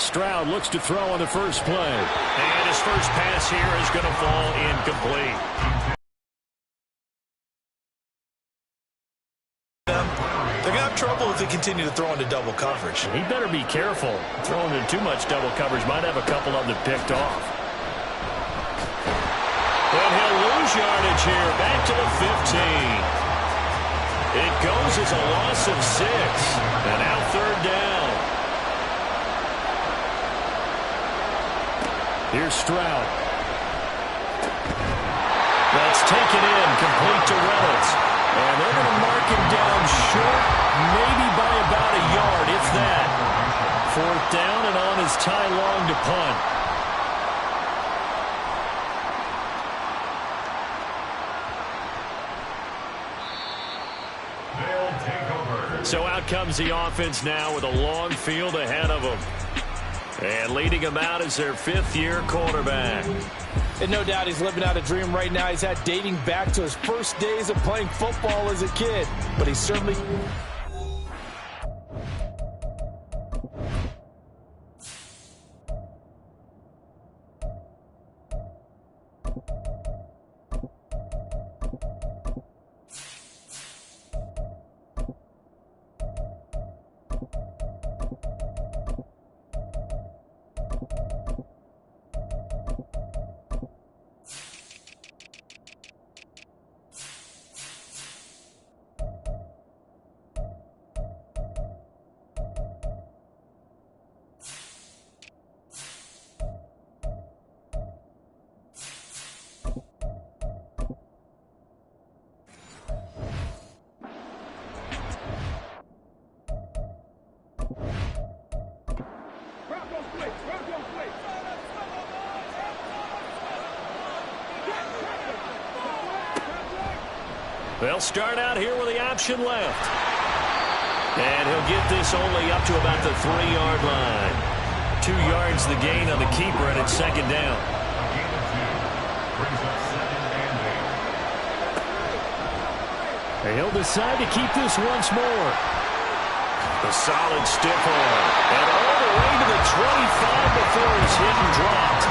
Stroud looks to throw on the first play. And his first pass here is going to fall incomplete. They're going to have trouble if they continue to throw into double coverage. He better be careful. Throwing into too much double coverage might have a couple of them picked off. And he'll lose yardage here. Back to the 15. It goes as a loss of 6. And now third down. Here's Stroud. That's taken in, complete to Reynolds. And they're going to mark him down short, maybe by about a yard, if that. Fourth down, and on is Ty Long to punt. So out comes the offense now with a long field ahead of them. And leading them out is their fifth-year quarterback. And no doubt he's living out a dream right now. He's had dating back to his first days of playing football as a kid. But he's certainly... They'll start out here with the option left. And he'll get this only up to about the 3-yard line. 2 yards the gain on the keeper, and it's second down. He'll decide to keep this once more. A solid stiff arm. And all the way to the 25 before he's hit and dropped.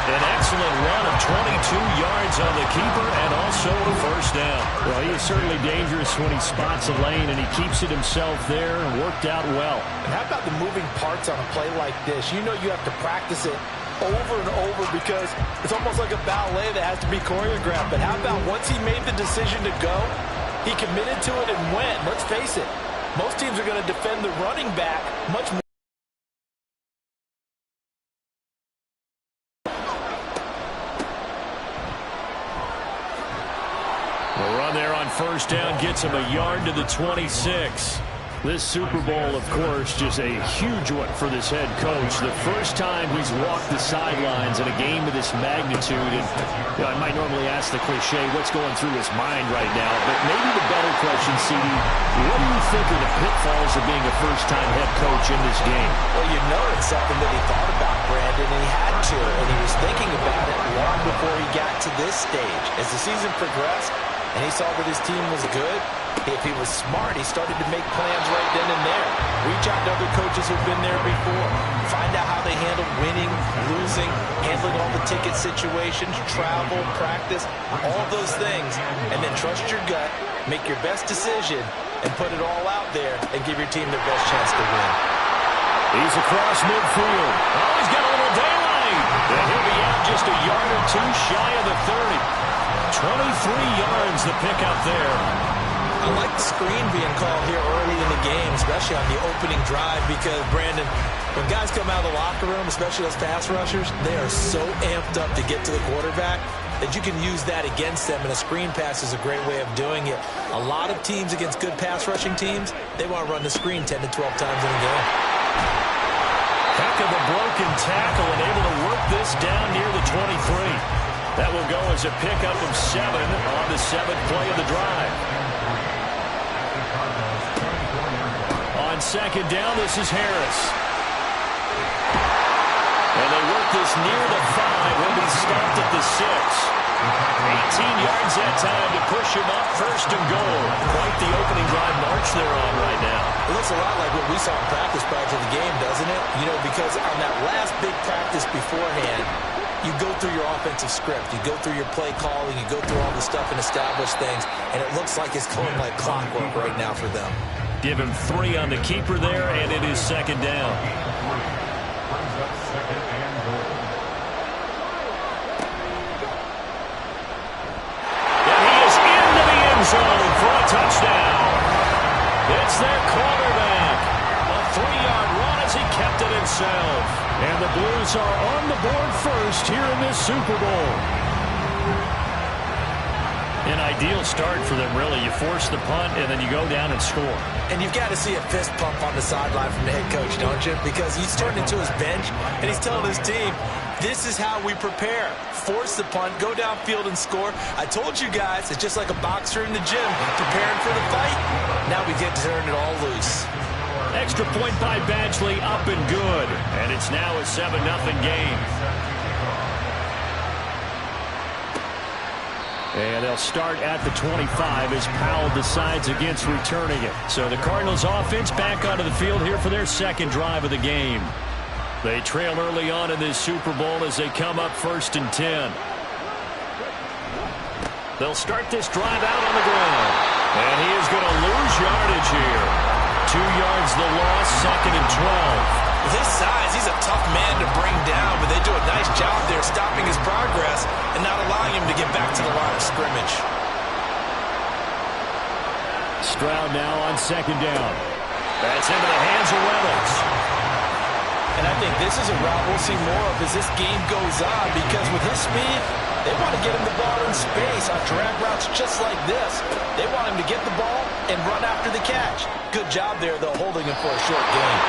An excellent run of 22 yards on the keeper and also a first down. Well, he is certainly dangerous when he spots a lane, and he keeps it himself there and worked out well. And how about the moving parts on a play like this? You know you have to practice it over and over because it's almost like a ballet that has to be choreographed. But how about once he made the decision to go, he committed to it and went. Let's face it, most teams are going to defend the running back much more. The run there on first down gets him a yard to the 26. This Super Bowl, of course, just a huge one for this head coach. The first time he's walked the sidelines in a game of this magnitude. And you know, I might normally ask the cliche, what's going through his mind right now? But maybe the better question, CD, what do you think are the pitfalls of being a first-time head coach in this game? Well, you know it's something that he thought about, Brandon, and he had to. And he was thinking about it long before he got to this stage. As the season progressed, and he saw that his team was good, if he was smart, he started to make plans right then and there. Reach out to other coaches who've been there before. Find out how they handled winning, losing, handling all the ticket situations, travel, practice, all those things. And then trust your gut, make your best decision, and put it all out there and give your team their best chance to win. He's across midfield. Oh, he's got a little daylight. And he'll be out just a yard or two shy of the 30. 23 yards the pick up there. I like the screen being called here early in the game, especially on the opening drive, because, Brandon, when guys come out of the locker room, especially those pass rushers, they are so amped up to get to the quarterback that you can use that against them, and a screen pass is a great way of doing it. A lot of teams against good pass rushing teams, they want to run the screen 10 to 12 times in a game. Heck of a broken tackle and able to work this down near the 23. That will go as a pickup of 7 on the 7th play of the drive. On second down, this is Harris. And they work this near the 5. He'll be stopped at the 6. 18 yards that time to push him up first and goal. Quite the opening drive march they're on right now. Let's looks a lot like what we saw in practice prior to the game, doesn't it? You know, because on that last big practice beforehand, you go through your offensive script. You go through your play calling. You go through all the stuff and establish things. And it looks like it's going like clockwork right now for them. Give him 3 on the keeper there, and it is second down. And he is into the end zone for a touchdown. It's their quarterback. A 3-yard run as he kept it himself. And the Blues are on the board first here in this Super Bowl. An ideal start for them, really. You force the punt, and then you go down and score. And you've got to see a fist pump on the sideline from the head coach, don't you? Because he's turned into his bench, and he's telling his team, this is how we prepare. Force the punt, go downfield and score. I told you guys, it's just like a boxer in the gym preparing for the fight. Now we get to turn it all loose. Extra point by Badgley, up and good. And it's now a 7-0 game. And they'll start at the 25 as Powell decides against returning it. So the Cardinals offense back onto the field here for their second drive of the game. They trail early on in this Super Bowl as they come up 1st and 10. They'll start this drive out on the ground. And he is going to lose yardage here. 2 yards the loss, 2nd and 12. With his size, he's a tough man to bring down, but they do a nice job there stopping his progress and not allowing him to get back to the line of scrimmage. Stroud now on 2nd down. That's into the hands of Reynolds. And I think this is a route we'll see more of as this game goes on, because with his speed, they want to get him the ball in space on drag routes just like this. They want him to get the ball and run after the catch. Good job there, though, holding him for a short gain.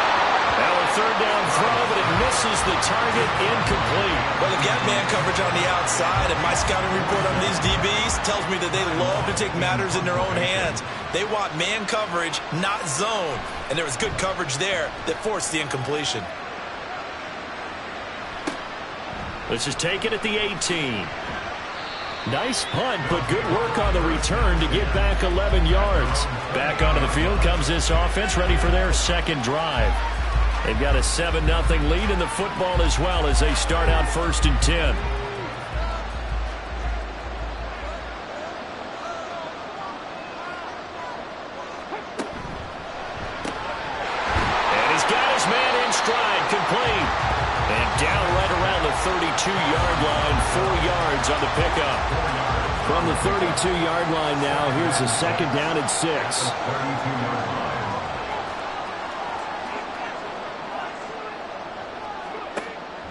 Now a 3rd down throw, but it misses the target, incomplete. Well, they've got man coverage on the outside, and my scouting report on these DBs tells me that they love to take matters in their own hands. They want man coverage, not zone. And there was good coverage there that forced the incompletion. This is taken at the 18. Nice punt, but good work on the return to get back 11 yards. Back onto the field comes this offense, ready for their second drive. They've got a 7-0 lead in the football as well as they start out 1st and 10. And he's got his man in stride, complete. And down right around the 32-yard line, 4 yards on the pickup. From the 32-yard line now, here's a 2nd down and 6.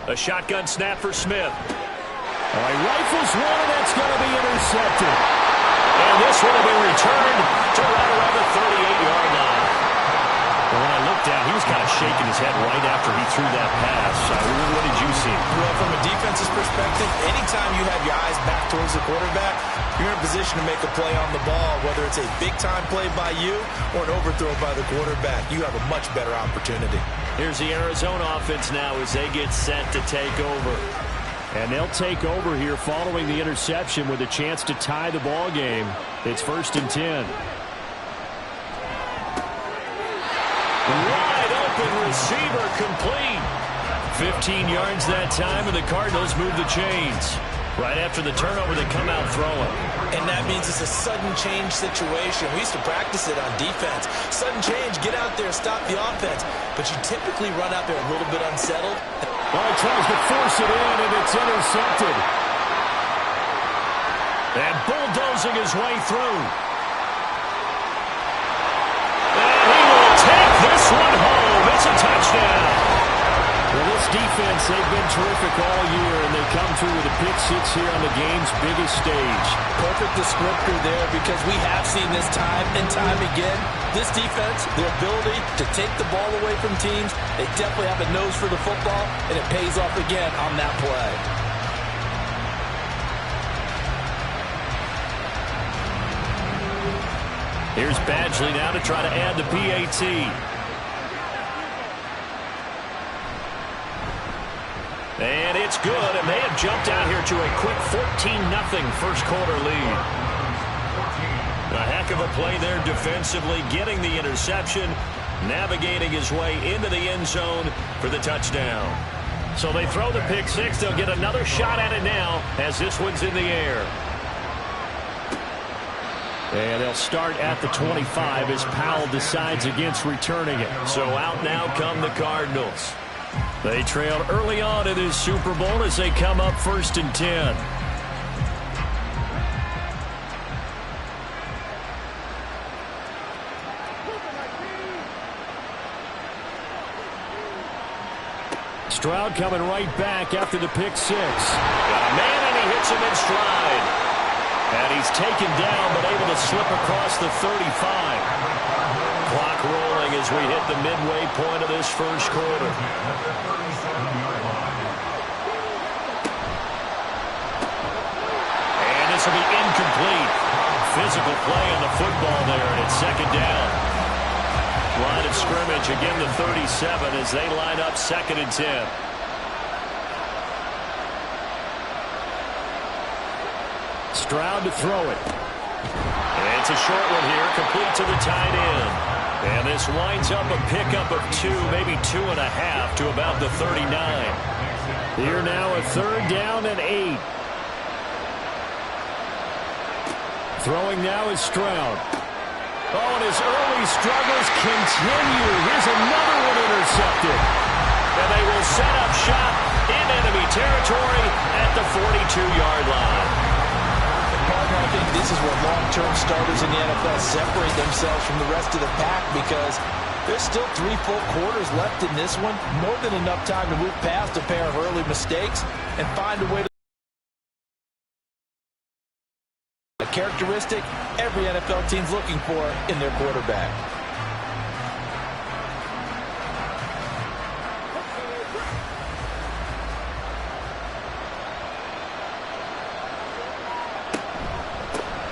A shotgun snap for Smith. All right, rifles one, and that's going to be intercepted. And this one will be returned to right around the 38-yard line. Well, when I looked down, he was kind of shaking his head right after he threw that pass. What did you see? Well, from a defense's perspective, anytime you have your eyes back towards the quarterback, you're in a position to make a play on the ball, whether it's a big-time play by you or an overthrow by the quarterback. You have a much better opportunity. Here's the Arizona offense now as they get set to take over. And they'll take over here following the interception with a chance to tie the ball game. It's 1st and 10. Wide open receiver, complete. 15 yards that time, and the Cardinals move the chains. Right after the turnover, they come out throwing. And that means it's a sudden change situation. We used to practice it on defense. Sudden change, get out there, stop the offense. But you typically run out there a little bit unsettled. Well, he tries to force it in, and it's intercepted. And bulldozing his way through. Take this one home. It's a touchdown. Well, this defense, they've been terrific all year, and they come through with a pick 6 here on the game's biggest stage. Perfect descriptor there, because we have seen this time and time again. This defense, their ability to take the ball away from teams, they definitely have a nose for the football, and it pays off again on that play. Here's Badgley now to try to add the PAT. And it's good, and they have jumped out here to a quick 14-0 first quarter lead. A heck of a play there defensively, getting the interception, navigating his way into the end zone for the touchdown. So they throw the pick six. They'll get another shot at it now as this one's in the air. And they'll start at the 25 as Powell decides against returning it. So out now come the Cardinals. They trailed early on in this Super Bowl as they come up 1st and 10. Stroud coming right back after the pick six. Got a man, and he hits him in stride. And he's taken down, but able to slip across the 35. Clock rolling as we hit the midway point of this first quarter. And this will be incomplete. Physical play on the football there, and it's 2nd down. Line of scrimmage, again the 37 as they line up 2nd and 10. Stroud to throw it. And it's a short one here, complete to the tight end. And this winds up a pickup of 2, maybe 2.5 to about the 39. Here now a 3rd down and 8. Throwing now is Stroud. Oh, and his early struggles continue. Here's another one intercepted. And they will set up shop in enemy territory at the 42-yard line. Partner, I think this is where long-term starters in the NFL separate themselves from the rest of the pack because there's still 3 full quarters left in this one. More than enough time to move past a pair of early mistakes and find a way to a characteristic every NFL team's looking for in their quarterback.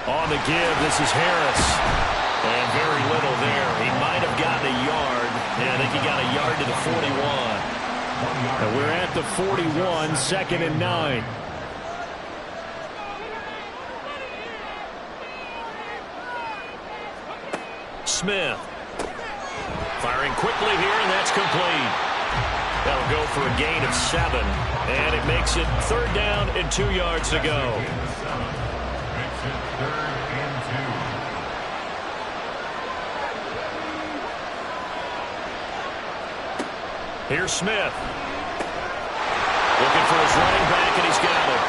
On the give, this is Harris. And very little there. He might have gotten a yard. Yeah, I think he got a yard to the 41. And we're at the 41, 2nd and 9. Smith. Firing quickly here, and that's complete. That'll go for a gain of 7. And it makes it 3rd down and 2 yards to go. Here's Smith. Looking for his running back, and he's got it.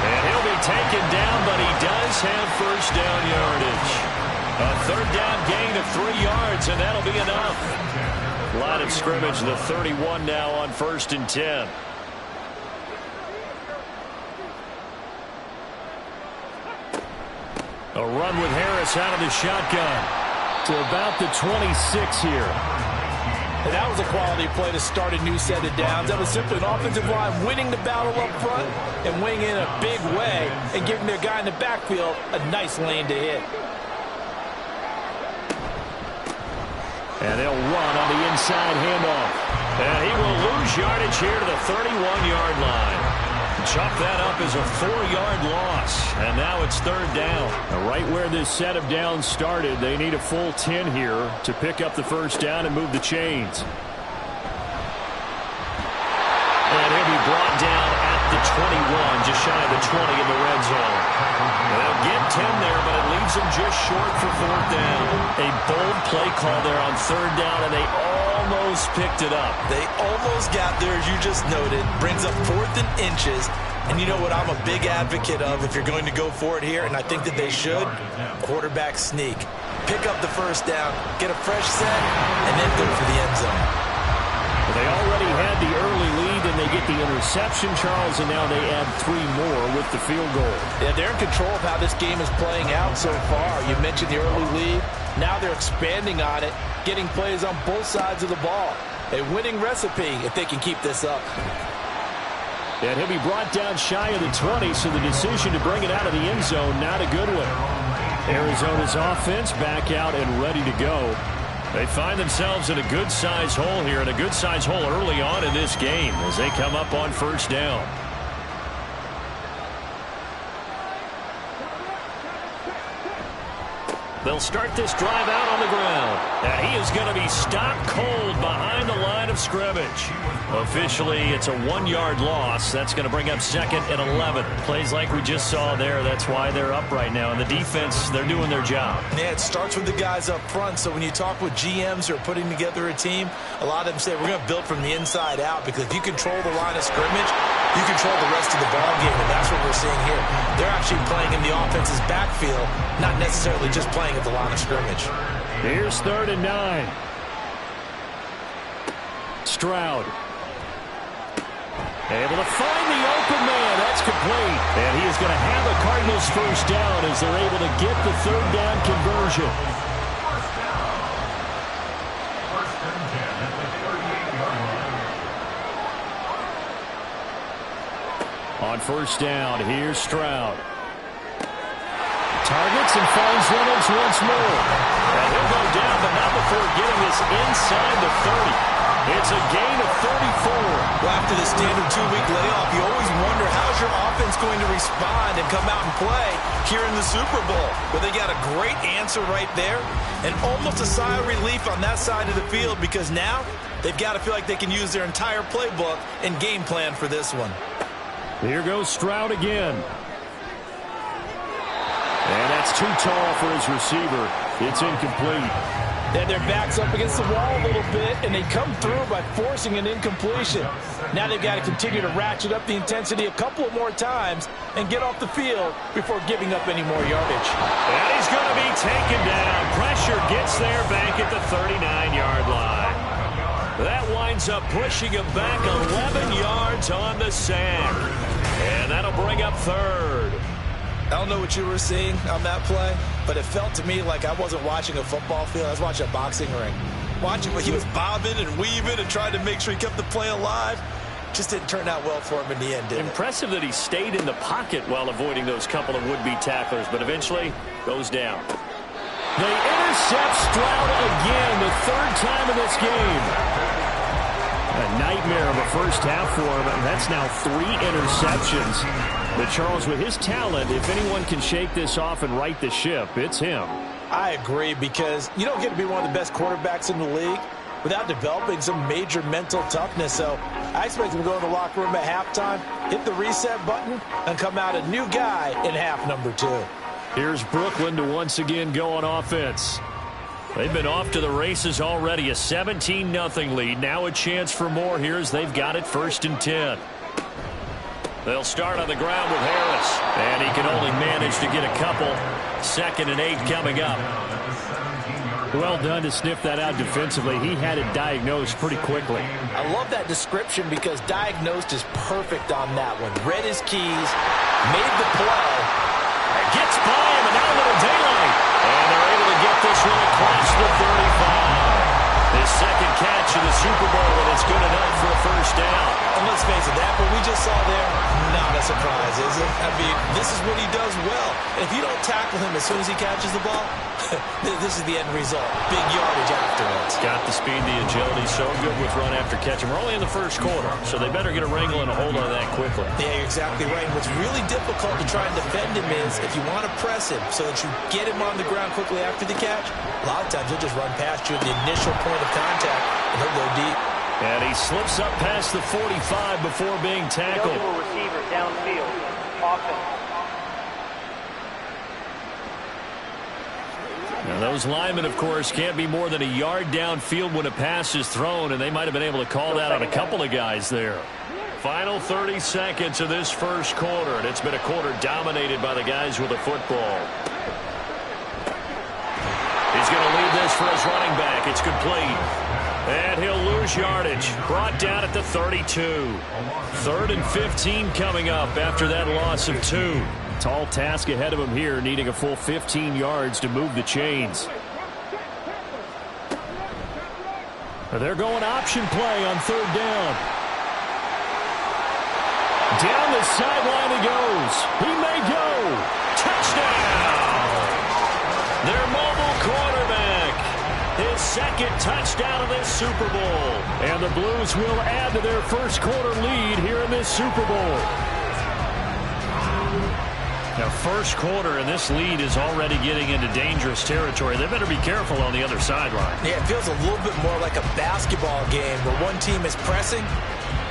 And he'll be taken down, but he does have 1st down yardage. A 3rd down gain of 3 yards, and that'll be enough. Line of scrimmage, the 31 now on 1st and 10. A run with Harris out of the shotgun to about the 26 here. And that was a quality play to start a new set of downs. That was simply an offensive line winning the battle up front and winning in a big way and giving their guy in the backfield a nice lane to hit. And they'll run on the inside handoff. And he will lose yardage here to the 31-yard line. Chalk that up as a 4-yard loss. And now it's 3rd down. Now right where this set of downs started, they need a full 10 here to pick up the 1st down and move the chains. And he'll be brought down at the 21, just shy of the 20 in the red zone. They'll get 10 there, but it leaves them just short for 4th down. A bold play call there on 3rd down, and they almost picked it up. They almost got there, as you just noted. Brings up 4th and inches. And you know what I'm a big advocate of if you're going to go for it here, and I think that they should? Quarterback sneak. Pick up the 1st down, get a fresh set, and then go for the end zone. They already had the early lead, and they get the interception, Charles, and now they add 3 more with the field goal. Yeah, they're in control of how this game is playing out so far. You mentioned the early lead. Now they're expanding on it, getting plays on both sides of the ball. A winning recipe if they can keep this up. And he'll be brought down shy of the 20, so the decision to bring it out of the end zone, not a good one. Arizona's offense back out and ready to go. They find themselves in a good-sized hole here, and a good-sized hole early on in this game as they come up on 1st down. They'll start this drive out on the ground. And he is going to be stopped cold behind the line of scrimmage. Officially, it's a 1-yard loss. That's going to bring up second and 11. Plays like we just saw there. That's why they're up right now. And the defense, they're doing their job. Yeah, it starts with the guys up front. So when you talk with GMs who are putting together a team, a lot of them say we're going to build from the inside out, because if you control the line of scrimmage, you control the rest of the ball game, and that's what we're seeing here. They're actually playing in the offense's backfield, not necessarily just playing at the line of scrimmage. Here's 3rd and 9. Stroud. Able to find the open man. That's complete. And he is going to have a Cardinals first down as they're able to get the 3rd down conversion. On 1st down, here's Stroud. Targets and finds Reynolds once more. And he'll go down, but not before getting this inside the 30. It's a gain of 34. Well, after the standard 2-week layoff, you always wonder how's your offense going to respond and come out and play here in the Super Bowl. But they got a great answer right there, and almost a sigh of relief on that side of the field, because now they've got to feel like they can use their entire playbook and game plan for this one. Here goes Stroud again. And that's too tall for his receiver. It's incomplete. Then their back's up against the wall a little bit, and they come through by forcing an incompletion. Now they've got to continue to ratchet up the intensity a couple of more times and get off the field before giving up any more yardage. And he's going to be taken down. Pressure gets there back at the 39-yard line. That winds up pushing him back 11 yards on the sack. And that'll bring up 3rd. I don't know what you were seeing on that play, but it felt to me like I wasn't watching a football field. I was watching a boxing ring. Watching when he was bobbing and weaving and trying to make sure he kept the play alive. Just didn't turn out well for him in the end, did it? Impressive that he stayed in the pocket while avoiding those couple of would-be tacklers, but eventually goes down. They intercept Stroud again, the 3rd time in this game. A nightmare of a first half for him, and that's now 3 interceptions. But Charles, with his talent, if anyone can shake this off and right the ship, it's him. I agree, because you don't get to be one of the best quarterbacks in the league without developing some major mental toughness. So I expect him to go in the locker room at halftime, hit the reset button, and come out a new guy in half number 2. Here's Brooklyn to once again go on offense. They've been off to the races already, a 17-0 lead. Now a chance for more here as they've got it 1st and 10. They'll start on the ground with Harris, and he can only manage to get a couple. 2nd and 8 coming up. Well done to sniff that out defensively. He had it diagnosed pretty quickly. I love that description, because diagnosed is perfect on that one. Read his keys, made the play. Gets by him, and now a little daylight. And they're able to get this one across the 35. His 2nd catch in the Super Bowl, and it's good enough for a first down. And let's face it, that what we just saw there, not a surprise, is it? I mean, this is what he does well. And if you don't tackle him as soon as he catches the ball, this is the end result. Big yardage afterwards. Got the speed, the agility, so good with run after catch. And we're only in the 1st quarter, so they better get a wrangle and a hold on that quickly. Yeah, you're exactly right. And what's really difficult to try and defend him is if you want to press him so that you get him on the ground quickly after the catch, a lot of times he'll just run past you at the initial point of contact, and he'll go deep. And he slips up past the 45 before being tackled. Receiver downfield. Offense. Now those linemen, of course, can't be more than a yard downfield when a pass is thrown, and they might have been able to call that on a couple of guys there. Final 30 seconds of this 1st quarter, and it's been a quarter dominated by the guys with the football. He's going to lead this for his running back. It's complete. And he'll lose yardage. Brought down at the 32. 3rd and 15 coming up after that loss of 2. Tall task ahead of him here, needing a full 15 yards to move the chains. They're going option play on 3rd down. Down the sideline he goes. He may go. Touchdown! Their mobile quarterback. His 2nd touchdown of this Super Bowl. And the Blues will add to their 1st quarter lead here in this Super Bowl. Now, first quarter, and this lead is already getting into dangerous territory. They better be careful on the other sideline. Yeah, it feels a little bit more like a basketball game where one team is pressing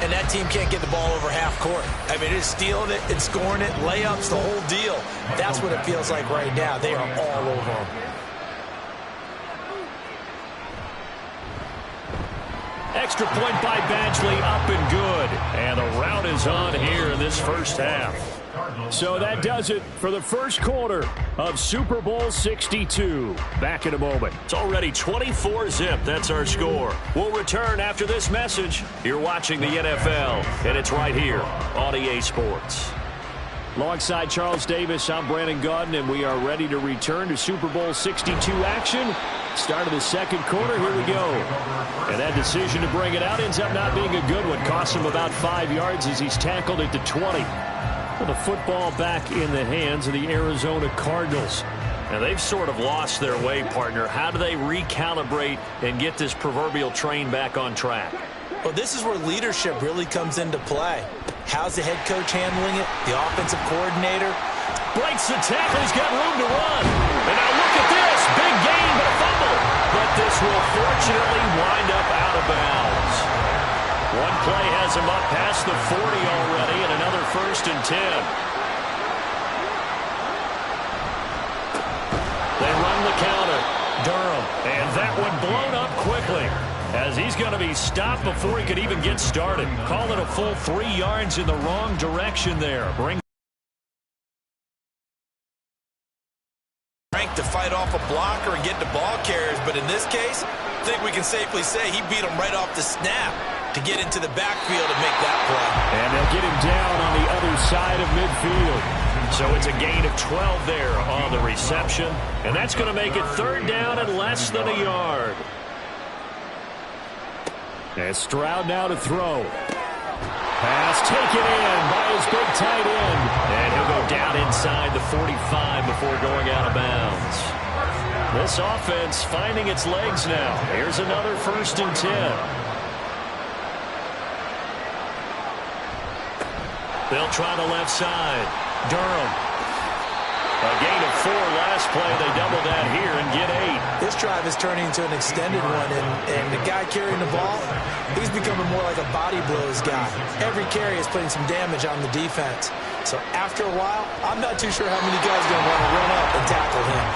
and that team can't get the ball over half court. I mean, it's stealing it, it's scoring it, layups, the whole deal. That's what it feels like right now. They are all over them. Extra point by Badgley, up and good. And the rout is on here in this first half. So that does it for the first quarter of Super Bowl 62. Back in a moment. It's already 24-zip. That's our score. We'll return after this message. You're watching the NFL, and it's right here on EA Sports. Alongside Charles Davis, I'm Brandon Gaudin, and we are ready to return to Super Bowl 62 action. Start of the second quarter, here we go. And that decision to bring it out ends up not being a good one. Costs him about 5 yards as he's tackled at the 20. The football back in the hands of the Arizona Cardinals. And they've sort of lost their way, partner. How do they recalibrate and get this proverbial train back on track? Well, this is where leadership really comes into play. How's the head coach handling it? The offensive coordinator? Breaks the tackle. He's got room to run. And now look at this. Big gain, but a fumble. But this will fortunately wind up out of bounds. One play has him up past the 40 already, and another 1st and 10. They run the counter. Durham. And that one blown up quickly, as he's going to be stopped before he could even get started. Call it a full 3 yards in the wrong direction there. Bring to fight off a blocker and get the ball carriers, but in this case, I think we can safely say he beat him right off the snap to get into the backfield and make that play. And they'll get him down on the other side of midfield. So it's a gain of 12 there on the reception, and that's going to make it 3rd down and less than a yard. And Stroud now to throw. Pass taken in by his big tight end. And he'll go down inside the 45 before going out of bounds. This offense finding its legs now. Here's another 1st and 10. They'll try the left side. Durham. A gain of 4 last play. They double that here and get 8. This drive is turning into an extended one, and the guy carrying the ball, he's becoming more like a body blows guy. Every carry is putting some damage on the defense. So after a while, I'm not too sure how many guys are going to want to run up and tackle him.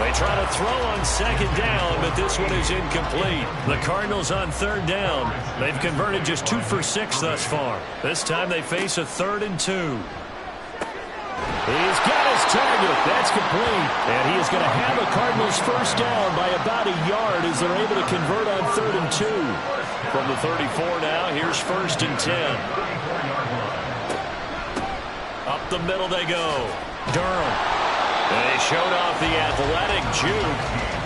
They try to throw on 2nd down, but this one is incomplete. The Cardinals on 3rd down. They've converted just 2 for 6 thus far. This time they face a 3rd and 2. He's got his target. That's complete. And he is going to have a Cardinals 1st down by about a yard as they're able to convert on 3rd and 2. From the 34 now, here's 1st and 10. Up the middle they go. Durham. They showed off the athletic juke.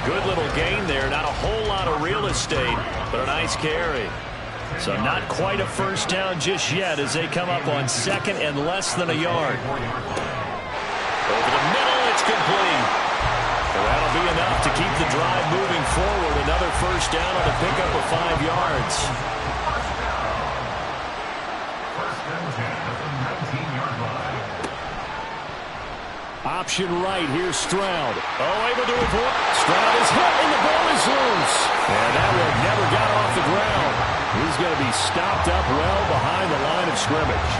Good little gain there. Not a whole lot of real estate, but a nice carry. So not quite a 1st down just yet as they come up on 2nd and less than a yard. Over the middle, it's complete. Well, that'll be enough to keep the drive moving forward. Another 1st down on a pickup of 5 yards. Option right, here's Stroud. Oh, able to avoid. Stroud is hit, and the ball is loose. And that one never got off the ground. He's going to be stopped up well behind the line of scrimmage.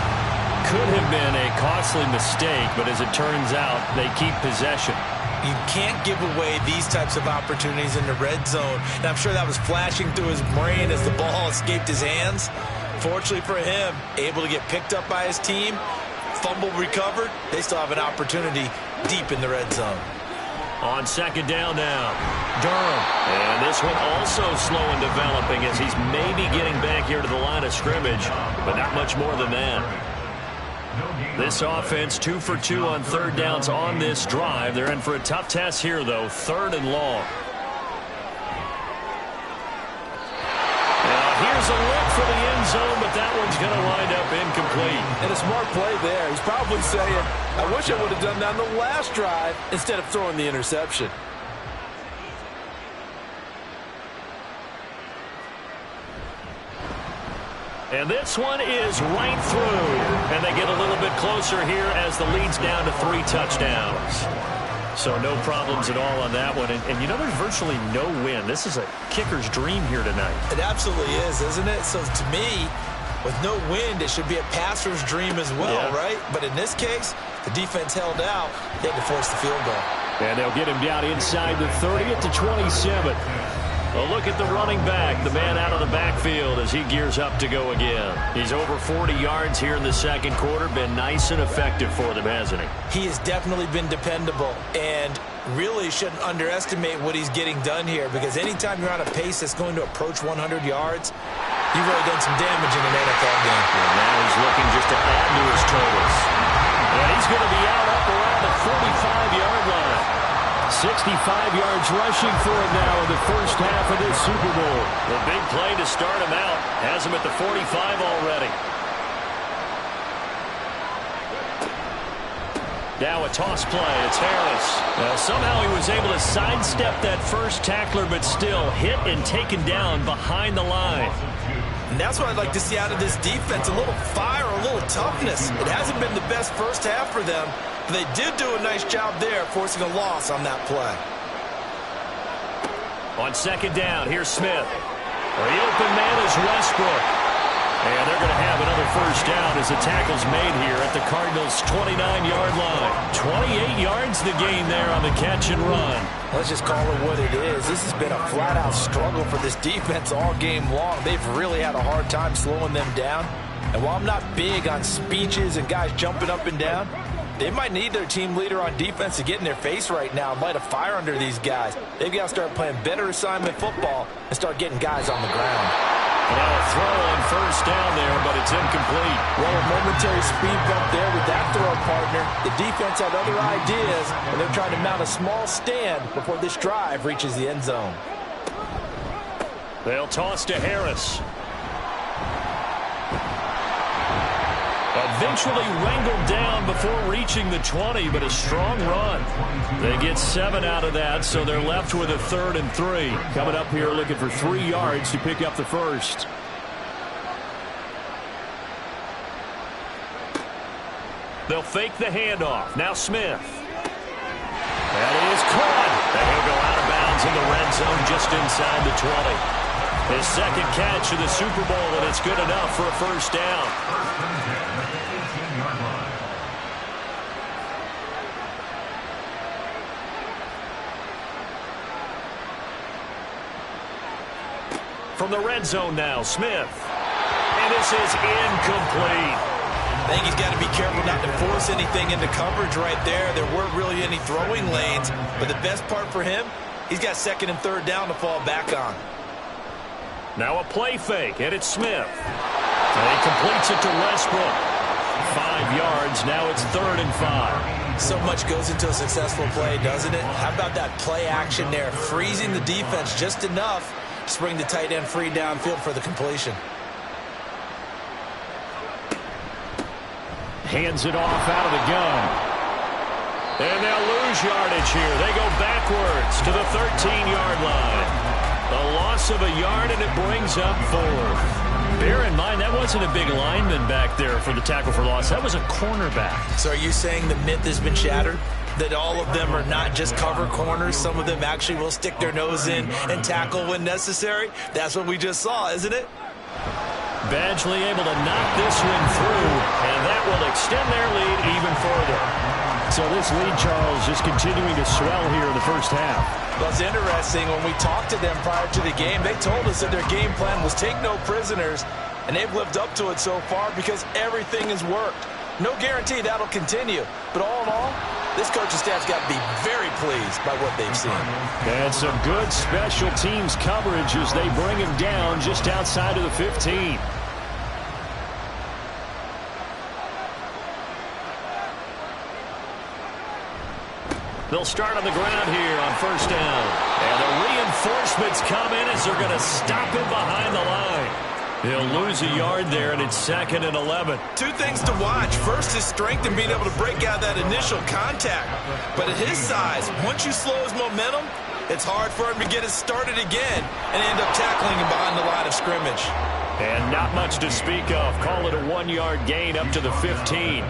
Could have been a costly mistake, but as it turns out, they keep possession. You can't give away these types of opportunities in the red zone. And I'm sure that was flashing through his brain as the ball escaped his hands. Fortunately for him, able to get picked up by his team, fumble recovered. They still have an opportunity deep in the red zone. On 2nd down now, Durham. And this one also slow in developing as he's maybe getting back here to the line of scrimmage, but not much more than that. This offense 2 for 2 on 3rd downs on this drive. They're in for a tough test here, though, 3rd and long. Now here's a look for the end zone, but that one's going to wind up incomplete. And a smart play there. He's probably saying, I wish I would have done that on the last drive instead of throwing the interception. And this one is right through. And they get a little bit closer here as the lead's down to 3 touchdowns. So no problems at all on that one. And you know, there's virtually no win. This is a kicker's dream here tonight. It absolutely is, isn't it? So to me, with no wind, it should be a passer's dream as well, right? But in this case, the defense held out. They had to force the field goal. And they'll get him down inside the 30 at the 27. Well, look at the running back, the man out of the backfield as he gears up to go again. He's over 40 yards here in the second quarter. Been nice and effective for them, hasn't he? He has definitely been dependable and really shouldn't underestimate what he's getting done here, because anytime you're on a pace that's going to approach 100 yards, you've really done some damage in an NFL game. And now he's looking just to add to his totals. And he's going to be out up around the 45-yard line. 65 yards rushing for him now in the first half of this Super Bowl. The big play to start him out. Has him at the 45 already. Now a toss play. It's Harris. Well, somehow he was able to sidestep that first tackler, but still hit and taken down behind the line. And that's what I'd like to see out of this defense, a little fire, a little toughness. It hasn't been the best first half for them, but they did do a nice job there, forcing a loss on that play. On second down, here's Smith. The open man is Westbrook. And they're going to have another first down as the tackle's made here at the Cardinals' 29-yard line. 28 yards the gain there on the catch and run. Let's just call it what it is. This has been a flat-out struggle for this defense all game long. They've really had a hard time slowing them down. And while I'm not big on speeches and guys jumping up and down, they might need their team leader on defense to get in their face right now and light a fire under these guys. They've got to start playing better assignment football and start getting guys on the ground. Now a throw on first down there, but it's incomplete. Well, a momentary speed bump there with that throw, partner. The defense had other ideas, and they're trying to mount a small stand before this drive reaches the end zone. They'll toss to Harris. Eventually wrangled down before reaching the 20, but a strong run. They get 7 out of that, so they're left with a 3rd and 3. Coming up here looking for 3 yards to pick up the first. They'll fake the handoff. Now Smith. That is caught. And he'll go out of bounds in the red zone just inside the 20. His second catch of the Super Bowl, and it's good enough for a first down. From the red zone now, Smith. And this is incomplete. I think he's got to be careful not to force anything into coverage right there. There weren't really any throwing lanes, but the best part for him, he's got 2nd and 3rd down to fall back on. Now a play fake, and it's Smith. And he completes it to Westbrook. 5 yards, now it's 3rd and 5. So much goes into a successful play, doesn't it? How about that play action there, freezing the defense just enough to bring the tight end free downfield for the completion. Hands it off out of the gun. And they'll lose yardage here. They go backwards to the 13-yard line. A loss of a yard, and it brings up 4th. Bear in mind, that wasn't a big lineman back there for the tackle for loss. That was a cornerback. So are you saying the myth has been shattered? That all of them are not just cover corners? Some of them actually will stick their nose in and tackle when necessary? That's what we just saw, isn't it? Badgley able to knock this one through, and that will extend their lead even further. So this lead, Charles, just continuing to swell here in the first half. Well, it's interesting. When we talked to them prior to the game, they told us that their game plan was take no prisoners, and they've lived up to it so far because everything has worked. No guarantee that'll continue, but all in all, this coaching staff's got to be very pleased by what they've seen. And some good special teams coverage as they bring him down just outside of the 15. They'll start on the ground here on first down. And the reinforcements come in as they're going to stop him behind the line. He'll lose a yard there, and it's 2nd and 11. 2 things to watch. First, his strength in being able to break out that initial contact. But at his size, once you slow his momentum, it's hard for him to get it started again and end up tackling him behind the line of scrimmage. And not much to speak of. Call it a 1-yard gain up to the 15.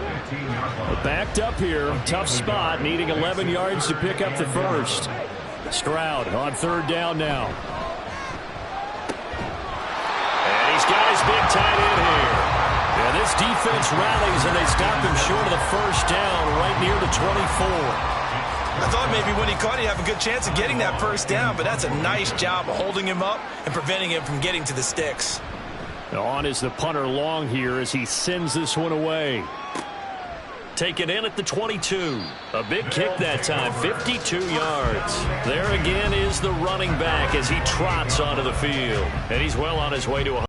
Backed up here. Tough spot. Needing 11 yards to pick up the first. Stroud on third down now. And he's got his big tight end here. And this defense rallies, and they stop him short of the first down right near the 24. I thought maybe when he caught it, he'd have a good chance of getting that first down, but that's a nice job of holding him up and preventing him from getting to the sticks. On is the punter Long here as he sends this one away. Taken in at the 22. A big kick that time, 52 yards. There again is the running back as he trots onto the field. And he's well on his way to a...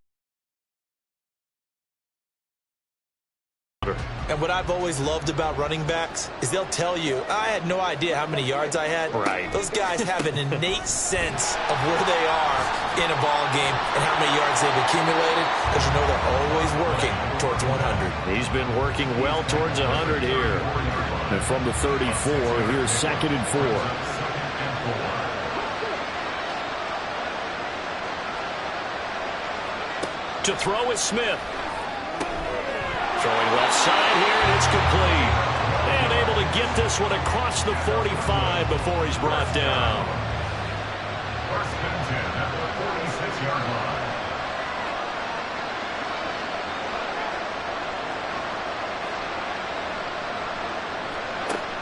And what I've always loved about running backs is they'll tell you, I had no idea how many yards I had. Right. Those guys have an innate sense of where they are in a ball game and how many yards they've accumulated, as you know they're always working towards 100. He's been working well towards 100 here. And from the 34, here's 2nd and 4. To throw is Smith. Throwing left side here, and it's complete. And able to get this one across the 45 before he's brought down.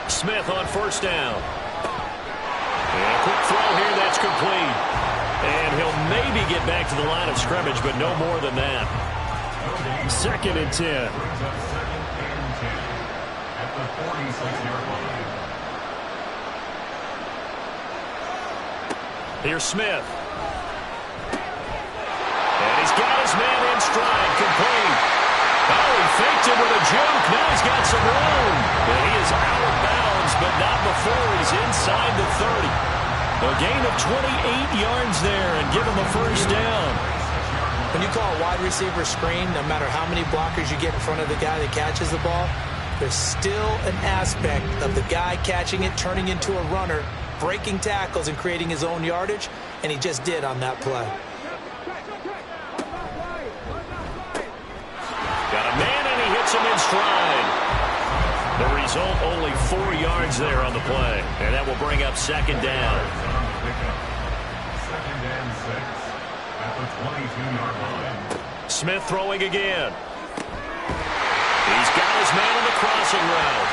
Smith on first down. And a quick throw here, that's complete. And he'll maybe get back to the line of scrimmage, but no more than that. 2nd and 10. Here's Smith. And he's got his man in stride, complete. Oh, he faked him with a juke. Now he's got some room. And he is out of bounds, but not before he's inside the 30. A gain of 28 yards there and give him a first down. When you call a wide receiver screen, no matter how many blockers you get in front of the guy that catches the ball, there's still an aspect of the guy catching it, turning into a runner, breaking tackles and creating his own yardage, and he just did on that play. Got a man, and he hits him in stride. The result, only 4 yards there on the play, and that will bring up 2nd down. 2nd and 6 at the 22-yard line. Smith throwing again. He's got his man on the crossing route.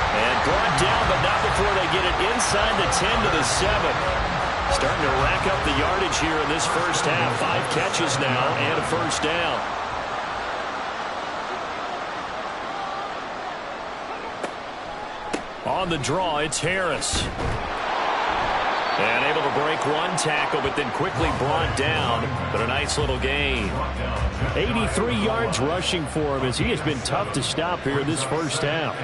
And brought down, but not before they get it inside the 10 to the 7. Starting to rack up the yardage here in this first half. 5 catches now and a first down. On the draw, it's Harris. And able to break one tackle, but then quickly brought down. But a nice little gain. 83 yards rushing for him as he has been tough to stop here this first half.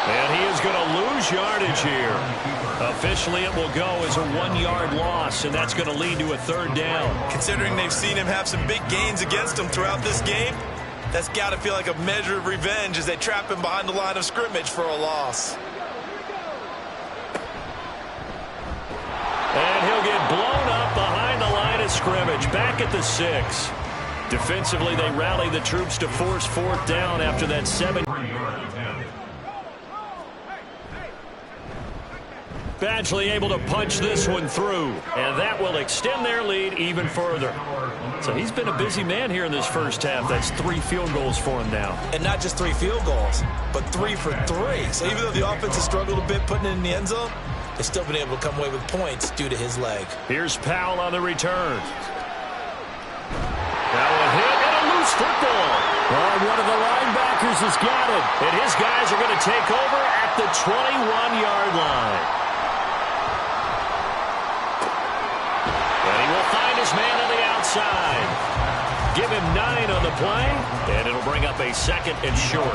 And he is going to lose yardage here. Officially, it will go as a 1-yard loss, and that's going to lead to a 3rd down. Considering they've seen him have some big gains against him throughout this game, that's got to feel like a measure of revenge as they trap him behind the line of scrimmage for a loss. And he'll get blown up behind the line of scrimmage, back at the 6. Defensively, they rally the troops to force 4th down after that 7. Badgley able to punch this one through, and that will extend their lead even further. So he's been a busy man here in this first half. That's 3 field goals for him now. And not just 3 field goals, but 3 for 3. So even though the offense has struggled a bit putting it in the end zone, they've still been able to come away with points due to his leg. Here's Powell on the return. That one hit, and a loose football. Oh, one of the linebackers has got it. And his guys are going to take over at the 21-yard line. And he will find his man on the outside. Give him 9 on the play, and it'll bring up a 2nd and short. A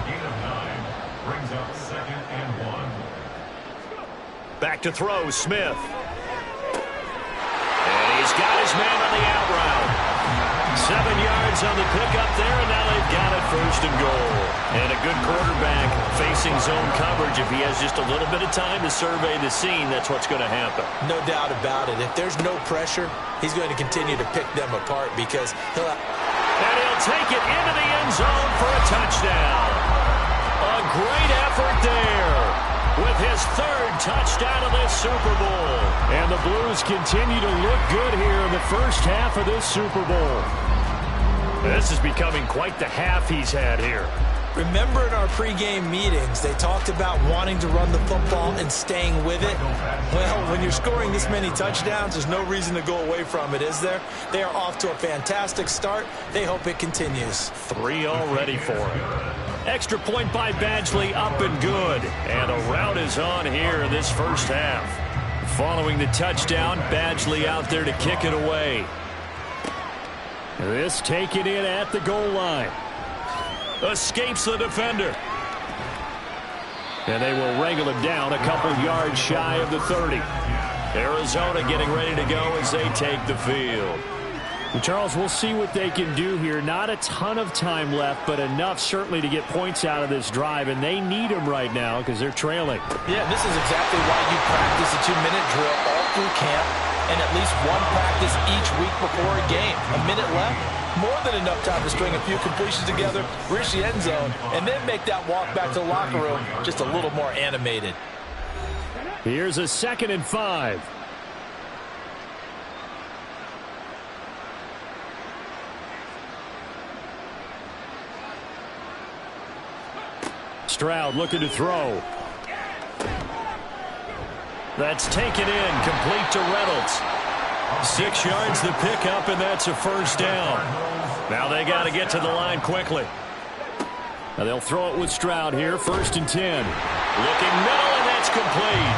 gain of 9 brings up 2nd and 1. Back to throw, Smith. And he's got his man on the out route. 7 yards on the pickup there, and now they've got it 1st and goal. And a good quarterback facing zone coverage. If he has just a little bit of time to survey the scene, that's what's going to happen. No doubt about it. If there's no pressure, he's going to continue to pick them apart because he'll have... And he'll take it into the end zone for a touchdown. A great effort there with his 3rd touchdown of this Super Bowl. And the Blues continue to look good here in the first half of this Super Bowl. This is becoming quite the half he's had here. Remember in our pregame meetings, they talked about wanting to run the football and staying with it? Well, when you're scoring this many touchdowns, there's no reason to go away from it, is there? They are off to a fantastic start. They hope it continues. 3 already for him. Extra point by Badgley, up and good. And a rout is on here in this first half. Following the touchdown, Badgley out there to kick it away. This taken in at the goal line. Escapes the defender. And they will wrangle him down a couple yards shy of the 30. Arizona getting ready to go as they take the field. Well, Charles, we'll see what they can do here. Not a ton of time left, but enough certainly to get points out of this drive, and they need them right now because they're trailing. Yeah, this is exactly why you practice a 2-minute drill all through camp and at least one practice each week before a game. A minute left. More than enough time to string a few completions together, reach the end zone, and then make that walk back to the locker room just a little more animated. Here's a 2nd and 5. Stroud looking to throw. That's taken in, complete to Reynolds. 6 yards the pickup, and that's a 1st down. Now they got to get to the line quickly. Now they'll throw it with Stroud here, 1st and 10. Looking middle, and that's complete.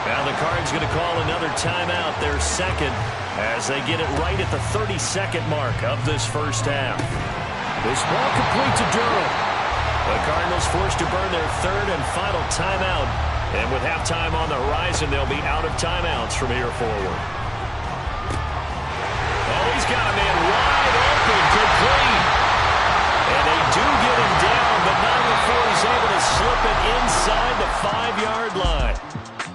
Now the Cards going to call another timeout, their 2nd, as they get it right at the 32nd mark of this first half. This ball complete to Durham. The Cardinals forced to burn their 3rd and final timeout. And with halftime on the horizon, they'll be out of timeouts from here forward. Oh, he's got a man wide open, complete. And they do get him down, but not before he's able to slip it inside the 5-yard line.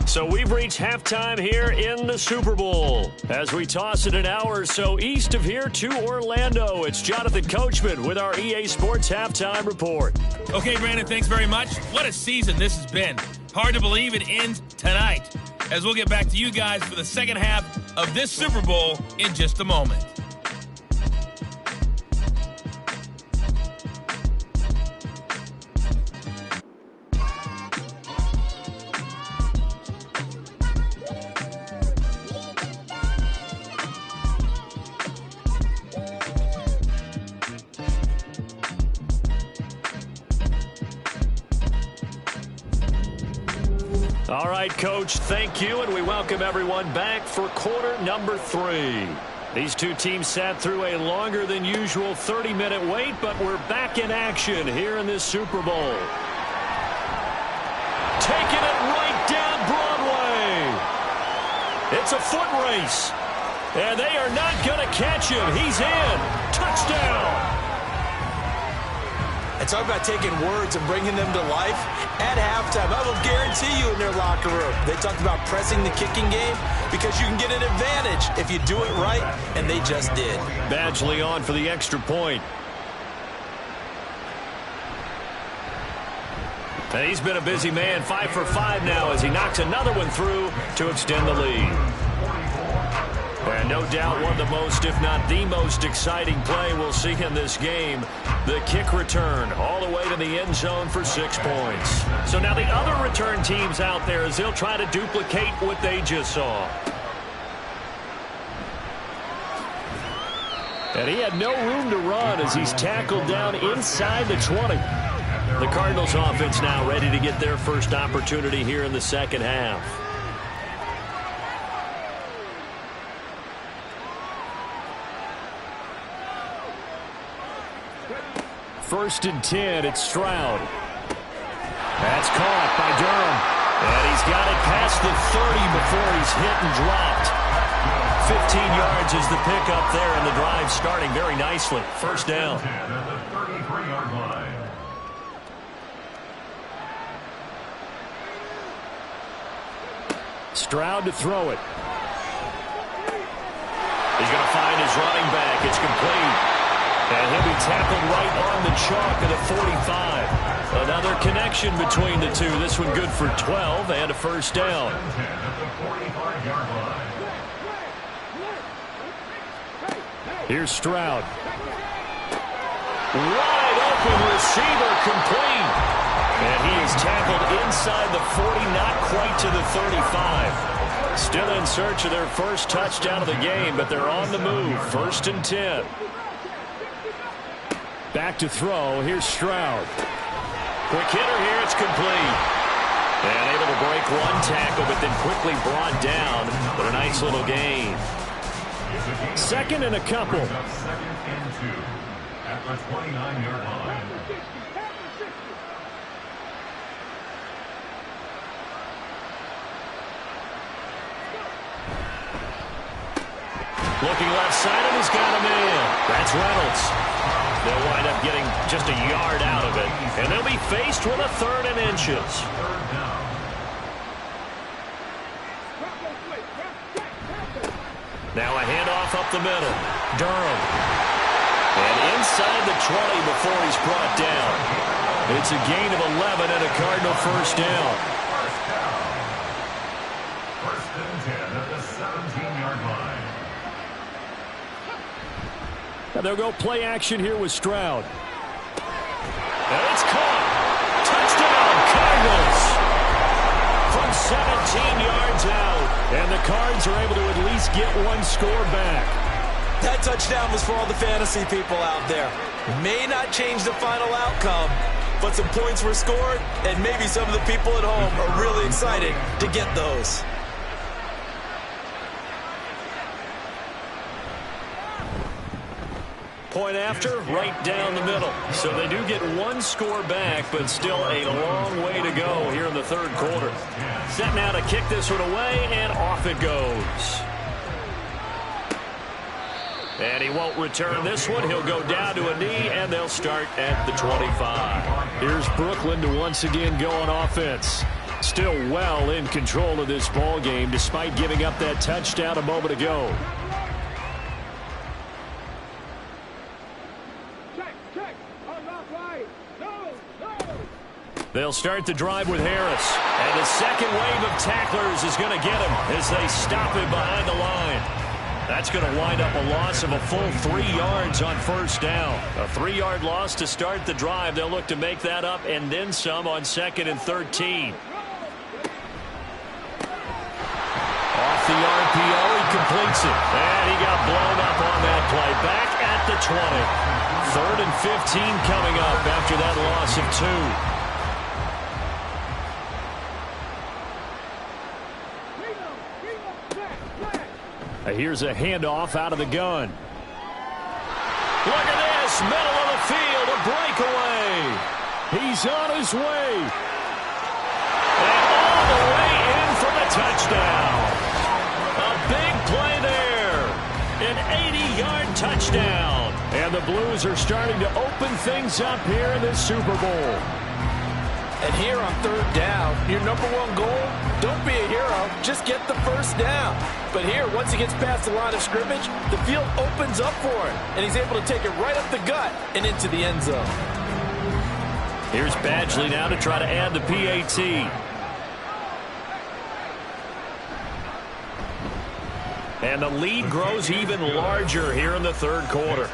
So we've reached halftime here in the Super Bowl. As we toss it an hour or so east of here to Orlando, it's Jonathan Coachman with our EA Sports Halftime Report. Okay, Brandon, thanks very much. What a season this has been. Hard to believe it ends tonight, as we'll get back to you guys for the second half of this Super Bowl in just a moment. All right, Coach, thank you, and we welcome everyone back for quarter number 3. These two teams sat through a longer than usual 30-minute wait, but we're back in action here in this Super Bowl. Taking it right down Broadway. It's a foot race, and they are not going to catch him. He's in. Touchdown. And talk about taking words and bringing them to life. At halftime, I will guarantee you in their locker room, they talked about pressing the kicking game because you can get an advantage if you do it right, and they just did. Badgley on for the extra point. And he's been a busy man, 5 for 5 now as he knocks another one through to extend the lead. And no doubt one of the most, if not the most exciting play we'll see in this game. The kick return all the way to the end zone for 6 points. So now the other return teams out there as they'll try to duplicate what they just saw. And he had no room to run as he's tackled down inside the 20. The Cardinals offense now ready to get their first opportunity here in the second half. First and 10, it's Stroud. That's caught by Durham. And he's got it past the 30 before he's hit and dropped. 15 yards is the pickup there, and the drive starting very nicely. First down. At the 33-yard line. Stroud to throw it. He's going to find his running back. It's complete. And he'll be tackled right on the chalk of the 45. Another connection between the two. This one good for 12 and a first down. At the 45-yard line. Here's Stroud. Wide open receiver complete. And he is tackled inside the 40, not quite to the 35. Still in search of their first touchdown of the game, but they're on the move. First and 10. Back to throw. Here's Stroud. Quick hitter here. It's complete. And able to break one tackle, but then quickly brought down. But a nice little gain. Second and a couple. Second and 2 at the 29-yard line. Looking left side, and he's got him in. That's Reynolds. They'll wind up getting just a yard out of it. And they'll be faced with a third and inches. Third down. Now a handoff up the middle. Durham. And inside the 20 before he's brought down. It's a gain of 11 and a Cardinal first down. First and 10 at the 17-yard line. Now they'll go play action here with Stroud. And it's caught. Touchdown, Cardinals. From 17 yards out. And the Cards are able to at least get one score back. That touchdown was for all the fantasy people out there. May not change the final outcome, but some points were scored, and maybe some of the people at home are really excited to get those. Point after, right down the middle. So they do get one score back, but still a long way to go here in the third quarter. Set now to kick this one away, and off it goes. And he won't return this one. He'll go down to a knee, and they'll start at the 25. Here's Brooklyn to once again go on offense. Still well in control of this ball game, despite giving up that touchdown a moment ago. They'll start the drive with Harris. And the second wave of tacklers is going to get him as they stop him behind the line. That's going to wind up a loss of a full 3 yards on first down. A 3-yard loss to start the drive. They'll look to make that up and then some on second and 13. Off the RPO, he completes it. And he got blown up on that play. Back at the 20. Third and 15 coming up after that loss of 2. Here's a handoff out of the gun. Look at this, middle of the field, a breakaway. He's on his way. And all the way in for the touchdown. A big play there. An 80-yard touchdown. And the Blues are starting to open things up here in this Super Bowl. And here on third down, your number one goal, don't be a hero, just get the first down. But here, once he gets past the line of scrimmage, the field opens up for him, and he's able to take it right up the gut and into the end zone. Here's Badgley now to try to add the PAT. And the lead grows even larger here in the third quarter.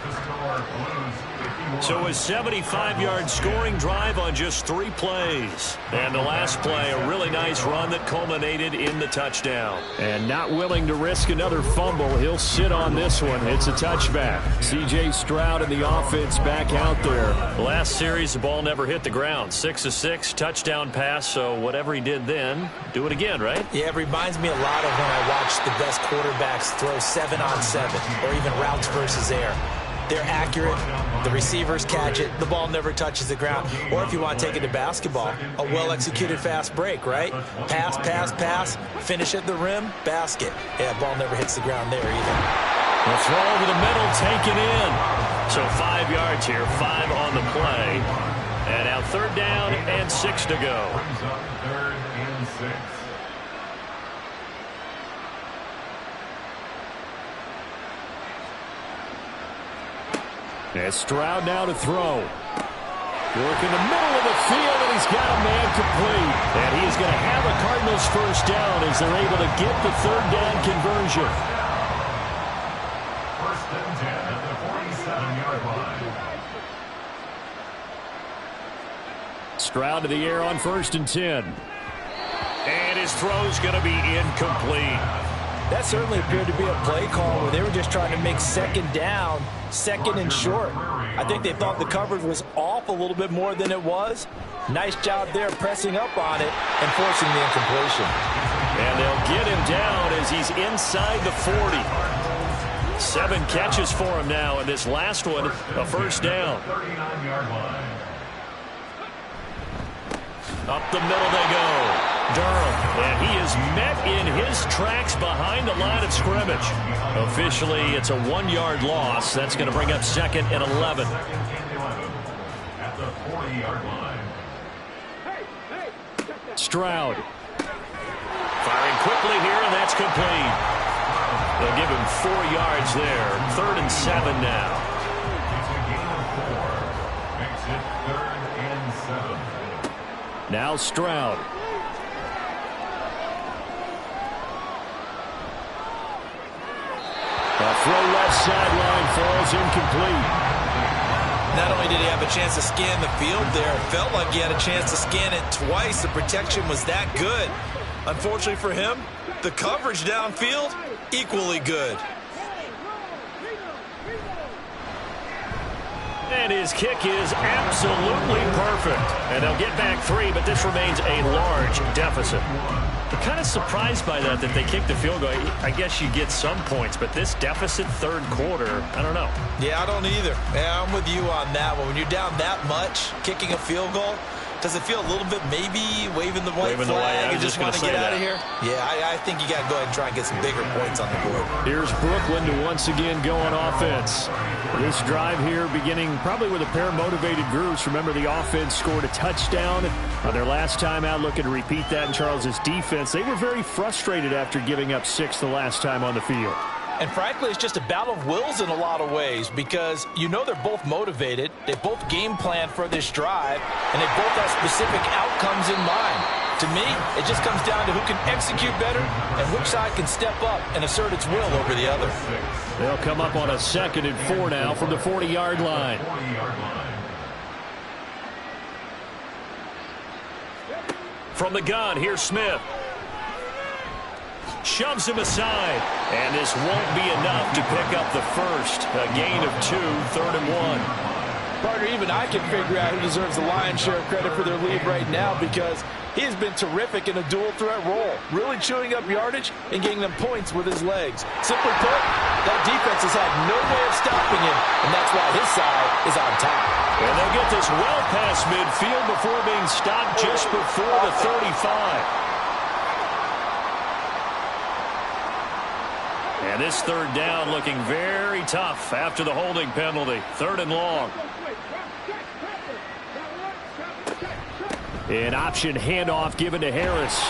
So a 75-yard scoring drive on just 3 plays. And the last play, a really nice run that culminated in the touchdown. And not willing to risk another fumble, he'll sit on this one. It's a touchback. C.J. Stroud and the offense back out there. Last series, the ball never hit the ground. 6 of 6, touchdown pass. So whatever he did then, do it again, right? Yeah, it reminds me a lot of when I watched the best quarterbacks throw 7-on-7 or even routes versus air. they're accurate. The receivers catch it. The ball never touches the ground. Or if you want to take it to basketball, a well-executed fast break, right? Pass, pass, pass, finish at the rim, basket. Yeah, ball never hits the ground there either. The throw over the middle, taken in. So 5 yards here, 5 on the play. And now 3rd down and 6 to go. 3rd and 6. And Stroud now to throw. Work in the middle of the field, and he's got a man complete. And he is going to have a Cardinals first down as they're able to get the 3rd down conversion. 1st and 10 at the 47-yard line. Stroud to the air on 1st and 10. And his throw's going to be incomplete. That certainly appeared to be a play call where they were just trying to make 2nd down, 2nd and short. I think they thought the coverage was off a little bit more than it was. Nice job there pressing up on it and forcing the incompletion. And they'll get him down as he's inside the 40. 7 catches for him now, and this last one, a first down. 39-yard line. Up the middle they go. Durham, and he is met in his tracks behind the line of scrimmage. Officially, it's a 1-yard loss. That's going to bring up 2nd and 11. At the 40-yard line. Stroud. Firing quickly here, and that's complete. They'll give him 4 yards there. 3rd and 7 now. It's a gain of 4. Makes it 3rd and 7. Now Stroud. A throw left sideline falls incomplete. Not only did he have a chance to scan the field there, it felt like he had a chance to scan it twice. The protection was that good. Unfortunately for him, the coverage downfield, equally good. And his kick is absolutely perfect. And they'll get back 3, but this remains a large deficit. I'm kind of surprised by that they kicked the field goal. I guess you get some points, but this deficit 3rd quarter, I don't know. Yeah, I don't either. Yeah, I'm with you on that one. When you're down that much, kicking a field goal, does it feel a little bit maybe waving the white flag and just want to get out of here? Yeah, I think you got to go ahead and try and get some bigger points on the board. Here's Brooklyn to once again go on offense. This drive here beginning probably with a pair of motivated groups. Remember, the offense scored a touchdown on their last time out, looking to repeat that in Charles's defense. They were very frustrated after giving up 6 the last time on the field. And frankly, it's just a battle of wills in a lot of ways because you know they're both motivated. They both game plan for this drive, and they both have specific outcomes in mind. To me, it just comes down to who can execute better and which side can step up and assert its will over the other. They'll come up on a 2nd and 4 now from the 40-yard line. 40-yard line. From the gun, here's Smith. Shoves him aside, and this won't be enough to pick up the first. A gain of 2, 3rd and 1. Partner, even I can figure out who deserves the lion's share of credit for their lead right now because he has been terrific in a dual threat role, really chewing up yardage and getting them points with his legs. Simply put, that defense has had no way of stopping him, and that's why his side is on top. And they'll get this well past midfield before being stopped just before the 35. And this 3rd down looking very tough after the holding penalty. 3rd and long. An option handoff given to Harris.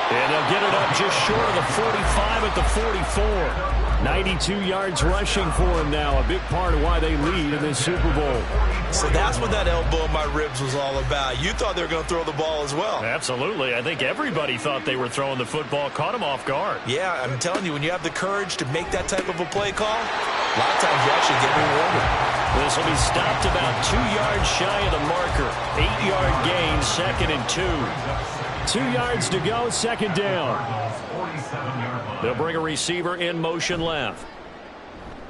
And they'll get it up just short of the 45 at the 44. 92 yards rushing for him now. A big part of why they lead in this Super Bowl. So that's what that elbow in my ribs was all about. You thought they were going to throw the ball as well. Absolutely. I think everybody thought they were throwing the football, caught him off guard. Yeah, I'm telling you, when you have the courage to make that type of a play call, a lot of times you actually get rewarded. This will be stopped about 2 yards shy of the marker. 8-yard gain, 2nd and 2. 2 yards to go, 2nd down. They'll bring a receiver in motion left.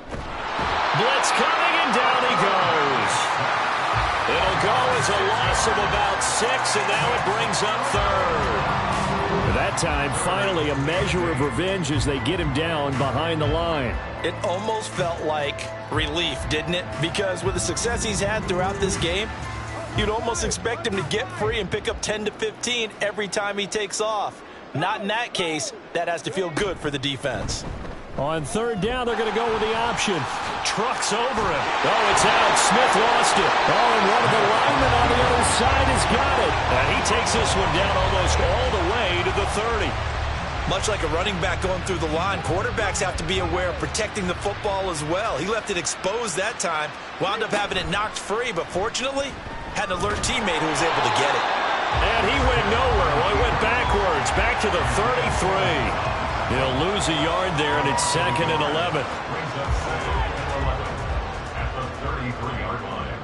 Blitz coming, and down he goes. It'll go as a loss of about 6, and now it brings up 3rd. That time, finally, a measure of revenge as they get him down behind the line. It almost felt like relief, didn't it? Because with the success he's had throughout this game, you'd almost expect him to get free and pick up 10 to 15 every time he takes off. Not in that case. That has to feel good for the defense. On third down, they're going to go with the option. Trucks over him. Oh, it's out. Smith lost it. Oh, and one of the linemen on the other side has got it. And he takes this one down almost all the way to the 30. Much like a running back going through the line, quarterbacks have to be aware of protecting the football as well. He left it exposed that time, wound up having it knocked free, but fortunately, had an alert teammate who was able to get it. And he went nowhere. Well, he went backwards, back to the 33. He'll lose a yard there, and it's 2nd and 11. At the 33-yard line.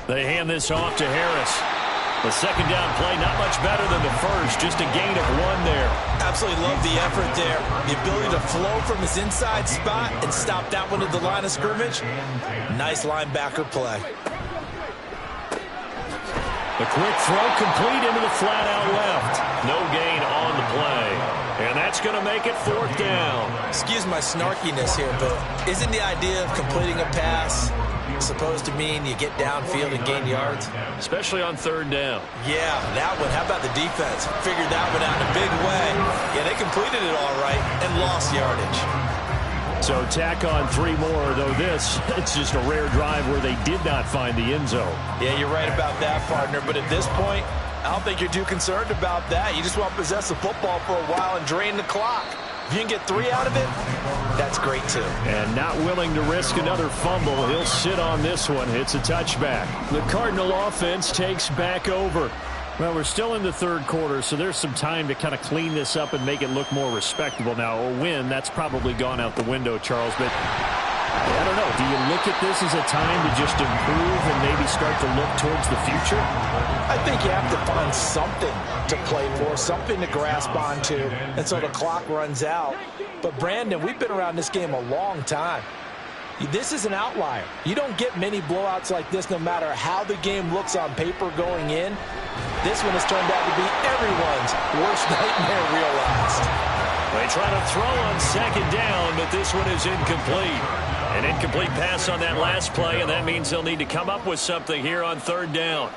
They hand this off to Harris. The second down play, not much better than the first, just a gain of 1 there. Absolutely love the effort there. The ability to flow from his inside spot and stop that one at the line of scrimmage. Nice linebacker play. A quick throw complete into the flat out left. No gain on the play. And that's going to make it 4th down. Excuse my snarkiness here, but isn't the idea of completing a pass supposed to mean you get downfield and gain yards? Especially on 3rd down. Yeah, that one. How about the defense? Figured that one out in a big way. Yeah, they completed it all right and lost yardage. So tack on 3 more, though it's just a rare drive where they did not find the end zone. Yeah, you're right about that, partner. But at this point, I don't think you're too concerned about that. You just want to possess the football for a while and drain the clock. If you can get 3 out of it, that's great too. And not willing to risk another fumble, he'll sit on this one. It's a touchback. The Cardinal offense takes back over. Well, we're still in the 3rd quarter, so there's some time to kind of clean this up and make it look more respectable. Now, a win, that's probably gone out the window, Charles, but I don't know. Do you look at this as a time to just improve and maybe start to look towards the future? I think you have to find something to play for, something to grasp onto until the clock runs out. But, Brandon, we've been around this game a long time. This is an outlier. You don't get many blowouts like this no matter how the game looks on paper going in. This one has turned out to be everyone's worst nightmare realized. They try to throw on 2nd down, but this one is incomplete. An incomplete pass on that last play, and that means they'll need to come up with something here on 3rd down.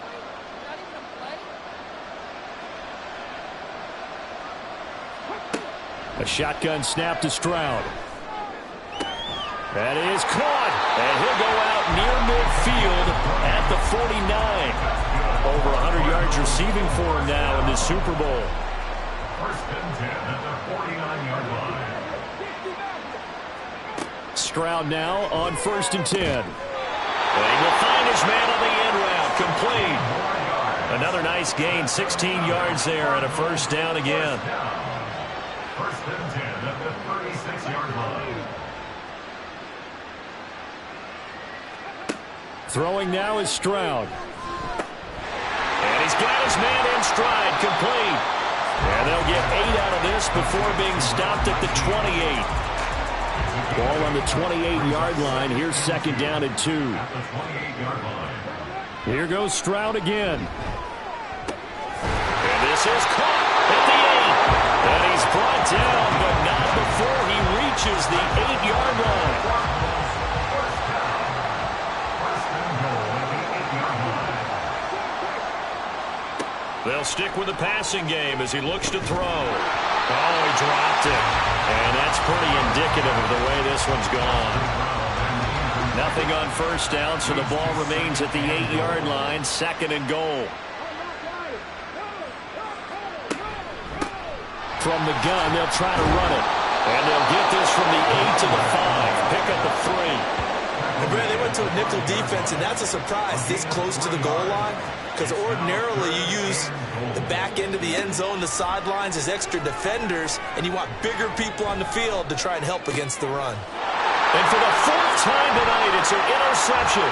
A shotgun snap to Stroud. That is caught, and he'll go out near midfield at the 49. Over 100 yards receiving for him now in the Super Bowl. 1st and 10 at the 49-yard line. Stroud now on 1st and 10. And he will find his man on the end route, complete. Another nice gain, 16 yards there, and a 1st down again. 1st and 10 at the 36-yard line. Throwing now is Stroud. And he's got his man in stride, complete. And they'll get 8 out of this before being stopped at the 28. Ball on the 28-yard line. Here's 2nd down and 2. At the 28-yard line. Here goes Stroud again. And this is caught at the 8. And he's brought down, but not before he reaches the 8-yard line. They'll stick with the passing game as he looks to throw. Oh, he dropped it. And that's pretty indicative of the way this one's gone. Nothing on 1st down, so the ball remains at the 8-yard line, 2nd and goal. From the gun, they'll try to run it. And they'll get this from the 8 to the 5. Pick up a 3. And Brad, they went to a nickel defense, and that's a surprise this close to the goal line. Because ordinarily you use the back end of the end zone, the sidelines as extra defenders, and you want bigger people on the field to try and help against the run. And for the 4th time tonight, it's an interception.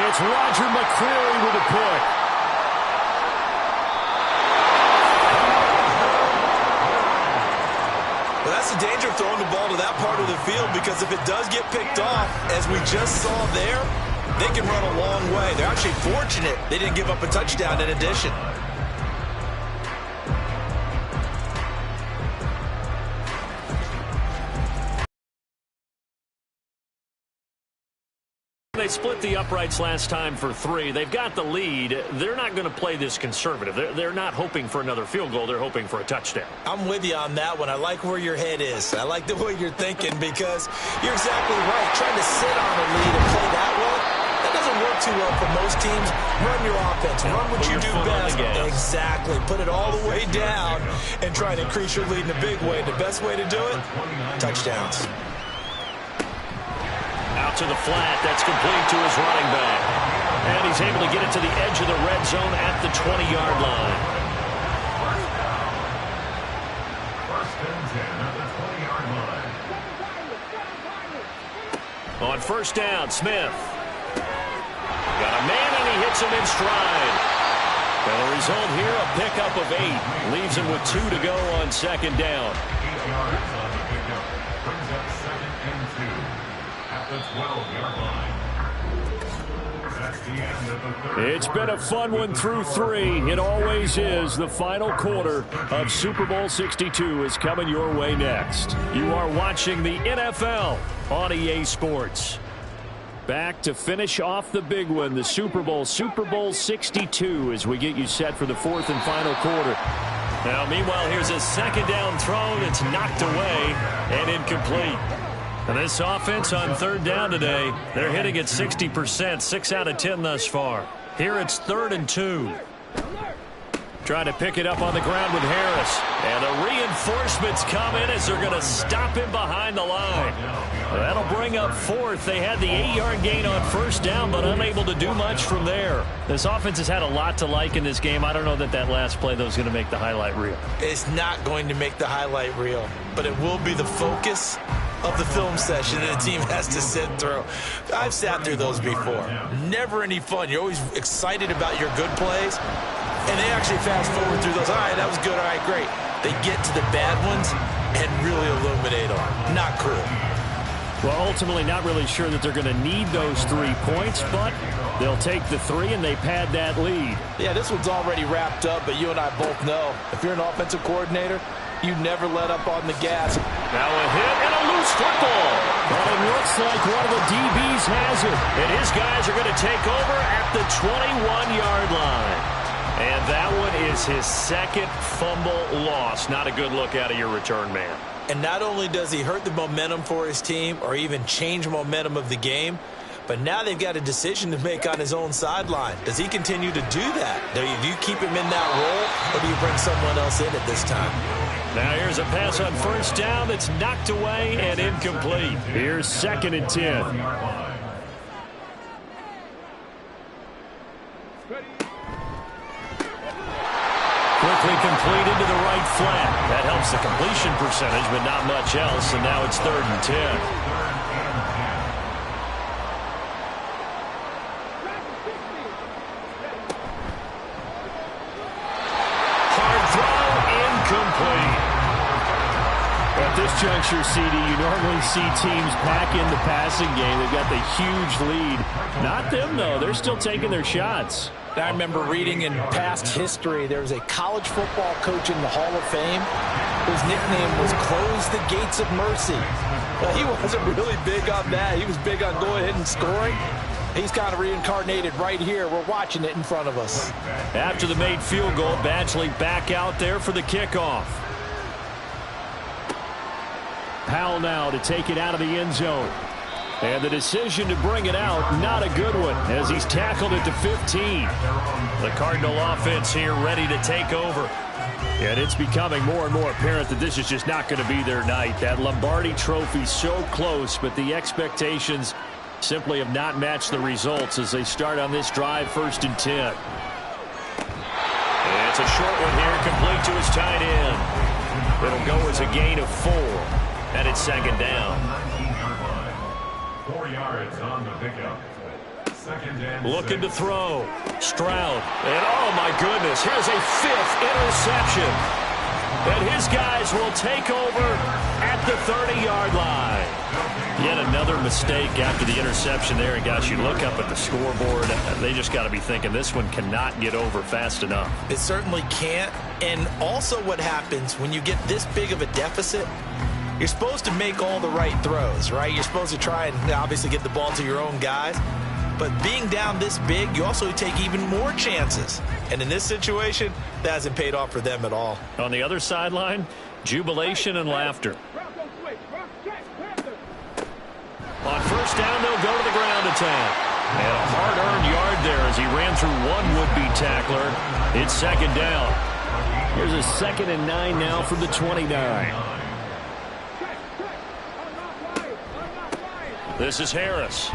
It's Roger McCreary with a pick. Well, that's the danger of throwing the ball to that part of the field, because if it does get picked off, as we just saw there, they can run a long way. They're actually fortunate they didn't give up a touchdown in addition. They split the uprights last time for 3. They've got the lead. They're not going to play this conservative. They're not hoping for another field goal. They're hoping for a touchdown. I'm with you on that one. I like where your head is. I like the way you're thinking because you're exactly right. Trying to sit on a lead and play that way, that doesn't work too well for most teams. Run your offense. Run what you do best. Exactly. Put it all the way down and try to increase your lead in a big way. The best way to do it, touchdowns. Out to the flat. That's complete to his running back. And he's able to get it to the edge of the red zone at the 20-yard line. First and 10 at the 20-yard line. On first down, Smith. Got a man, and he hits him in stride. And the result here, a pickup of 8. Leaves him with 2 to go on second down. 8 yards on the pickup. Brings up second and 2. At the 12-yard line. That's the end of the third. It's been a fun one through 3. It always is. The final quarter of Super Bowl 62 is coming your way next. You are watching the NFL on EA Sports. Back to finish off the big one, the Super Bowl 62, as we get you set for the 4th and final quarter. Now, meanwhile, here's a second down throw that's knocked away and incomplete. And this offense on third down today, they're hitting at 60%, 6 out of 10 thus far. Here it's 3rd and 2. Trying to pick it up on the ground with Harris. And the reinforcements come in as they're going to stop him behind the line. That'll bring up 4th. They had the 8-yard gain on first down, but unable to do much from there. This offense has had a lot to like in this game. I don't know that last play, though, is going to make the highlight reel. It's not going to make the highlight reel, but it will be the focus of the film session that the team has to sit through. I've sat through those before. Never any fun. You're always excited about your good plays, and they actually fast forward through those. All right, that was good. All right, great. They get to the bad ones and really illuminate them. Not cool. Well, ultimately not really sure that they're going to need those 3 points, but they'll take the 3 and they pad that lead. Yeah, this one's already wrapped up, but you and I both know if you're an offensive coordinator, you never let up on the gas. Now a hit and a loose football. But it looks like one of the DBs has it. And his guys are going to take over at the 21-yard line. And that one is his 2nd fumble loss. Not a good look out of your return man. And not only does he hurt the momentum for his team or even change momentum of the game, but now they've got a decision to make on his own sideline. Does he continue to do that? Do you keep him in that role, or do you bring someone else in at this time? Now here's a pass on first down that's knocked away and incomplete. Here's 2nd and 10. Quickly complete into the right flat. That helps the completion percentage, but not much else. And now it's 3rd and 10. Hard throw, incomplete. At this juncture, CD, you normally see teams pack in the passing game. They've got the huge lead. Not them, though. They're still taking their shots. I remember reading in past history, there was a college football coach in the Hall of Fame whose nickname was Close the Gates of Mercy. Well, he wasn't really big on that. He was big on going ahead and scoring. He's kind of reincarnated right here. We're watching it in front of us. After the made field goal, Badgley back out there for the kickoff. Powell now to take it out of the end zone. And the decision to bring it out, not a good one, as he's tackled it to 15. The Cardinal offense here ready to take over. And it's becoming more and more apparent that this is just not going to be their night. That Lombardi trophy so close, but the expectations simply have not matched the results as they start on this drive, 1st and 10. And it's a short one here, complete to his tight end. It'll go as a gain of 4. And it's 2nd down. 4 yards on the pickup. 2nd and 6. Looking to throw. Stroud. And oh my goodness, here's a 5th interception. And his guys will take over at the 30-yard line. Yet another mistake after the interception there. And, gosh, you look up at the scoreboard. They just got to be thinking this one cannot get over fast enough. It certainly can't. And also what happens when you get this big of a deficit, you're supposed to make all the right throws, right? You're supposed to try and obviously get the ball to your own guys. But being down this big, you also take even more chances. And in this situation, that hasn't paid off for them at all. On the other sideline, jubilation and laughter. On first down, they'll go to the ground attack. And a hard-earned yard there as he ran through one would-be tackler. It's second down. Here's a 2nd and 9 now from the 29. This is Harris.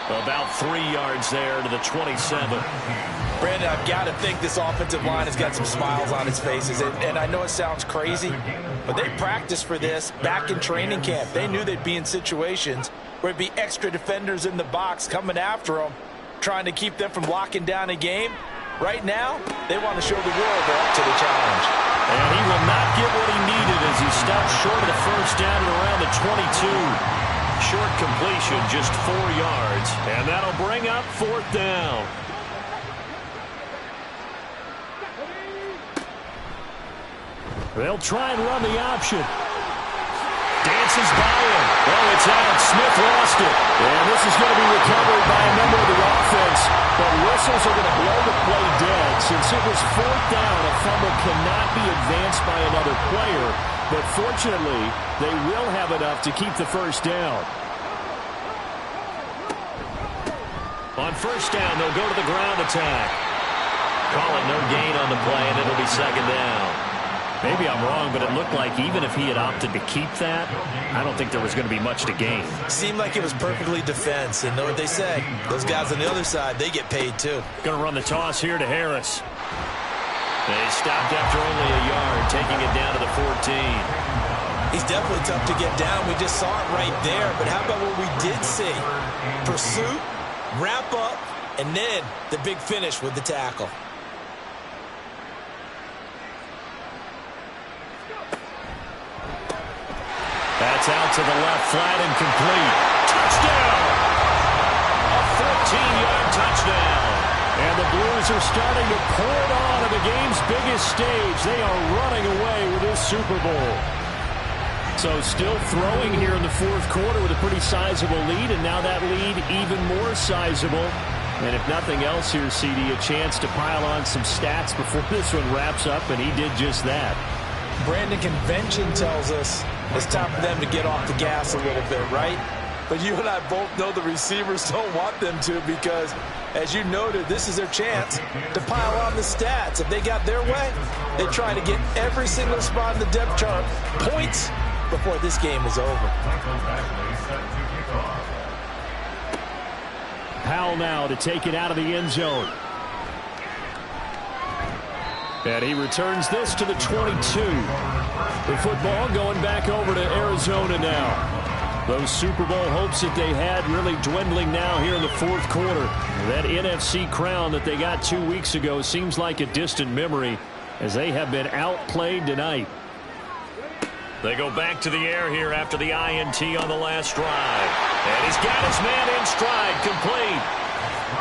About 3 yards there to the 27. Brandon, I've got to think this offensive line has got some smiles on its faces. And I know it sounds crazy, but they practiced for this back in training camp. They knew they'd be in situations where it'd be extra defenders in the box coming after them, trying to keep them from locking down a game. Right now, they want to show the world they're up to the challenge. And he will not get what he needed as he stopped short of the first down at around the 22. Short completion, just 4 yards. And that'll bring up 4th down. They'll try and run the option. Dances by him. Oh, it's out. Smith lost it. And this is going to be recovered by a member of the offense. But whistles are going to blow the play dead. Since it was 4th down, a fumble cannot be advanced by another player. But fortunately, they will have enough to keep the first down. On first down, they'll go to the ground attack. Call it no gain on the play, and it'll be second down. Maybe I'm wrong, but it looked like even if he had opted to keep that, I don't think there was going to be much to gain. Seemed like it was perfectly defense. And know what they say, those guys on the other side, they get paid too. Going to run the toss here to Harris. They stopped after only a yard, taking it down to the 14. He's definitely tough to get down. We just saw it right there. But how about what we did see? Pursuit, wrap up, and then the big finish with the tackle. That's out to the left, flat and complete. Touchdown! A 14-yard touchdown. And the Blues are starting to pour it on at the game's biggest stage. They are running away with this Super Bowl. So still throwing here in the 4th quarter with a pretty sizable lead, and now that lead even more sizable. And if nothing else here, CD, a chance to pile on some stats before this one wraps up, and he did just that. Brandon, convention tells us it's time for them to get off the gas a little bit, right? But you and I both know the receivers don't want them to because, as you noted, this is their chance to pile on the stats. If they got their way, they try to get every single spot in the depth chart points before this game is over. Powell now to take it out of the end zone. And he returns this to the 22. The football going back over to Arizona now. Those Super Bowl hopes that they had really dwindling now here in the 4th quarter. That NFC crown that they got 2 weeks ago seems like a distant memory as they have been outplayed tonight. They go back to the air here after the INT on the last drive. And he's got his man in stride, complete.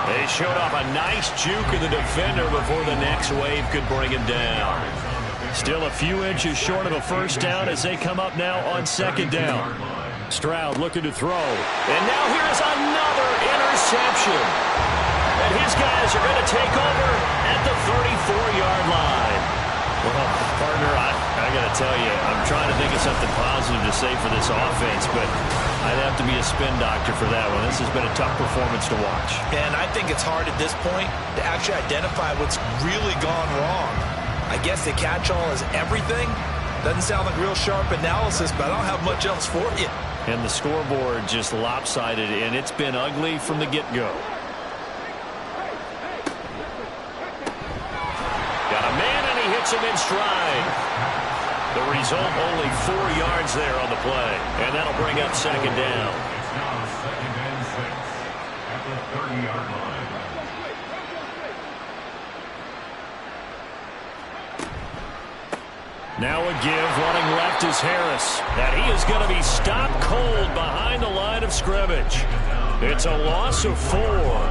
They showed off a nice juke of the defender before the next wave could bring him down. Still a few inches short of a first down as they come up now on second down. Stroud looking to throw. And now here's another interception. And his guys are going to take over at the 34-yard line. Well, partner, I got to tell you, I'm trying to think of something positive to say for this offense, but I'd have to be a spin doctor for that one. This has been a tough performance to watch. And I think it's hard at this point to actually identify what's really gone wrong. I guess the catch-all is everything. Doesn't sound like real sharp analysis, but I don't have much else for you. And the scoreboard just lopsided, and it's been ugly from the get-go. Got a man, and he hits him in stride. The result, only 4 yards there on the play. And that'll bring up second down. It's now 2nd and 6 at the 30-yard line. Now a give, running left is Harris. And he is going to be stopped cold behind the line of scrimmage. It's a loss of 4.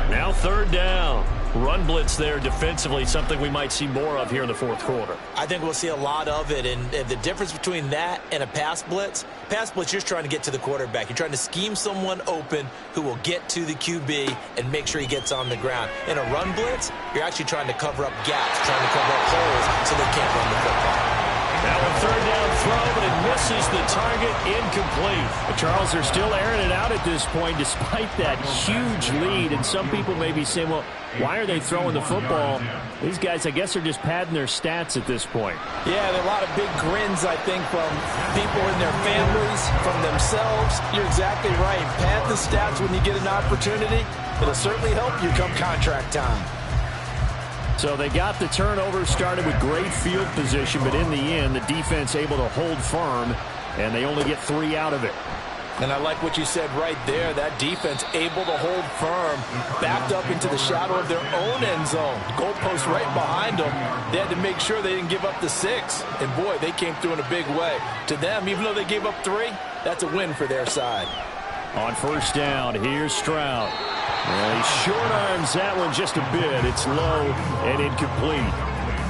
Now 3rd down. Run blitz there defensively, something we might see more of here in the 4th quarter. I think we'll see a lot of it, and the difference between that and a pass blitz, you're just trying to get to the quarterback. You're trying to scheme someone open who will get to the QB and make sure he gets on the ground. In a run blitz, you're actually trying to cover up gaps, trying to cover up holes so they can't run the football. Now a 3rd down throw, but it misses the target, incomplete. But Charles, they're still airing it out at this point despite that huge lead. And some people may be saying, well, why are they throwing the football? These guys, I guess, are just padding their stats at this point. Yeah, there are a lot of big grins, I think, from people in their families, from themselves. You're exactly right. Pad the stats when you get an opportunity. It'll certainly help you come contract time. So they got the turnover started with great field position, but in the end, the defense able to hold firm, and they only get 3 out of it. And I like what you said right there. That defense able to hold firm, backed up into the shadow of their own end zone. Goalpost right behind them. They had to make sure they didn't give up the 6. And, boy, they came through in a big way. To them, even though they gave up 3, that's a win for their side. On 1st down, here's Stroud. Well, he short arms that one just a bit. It's low and incomplete.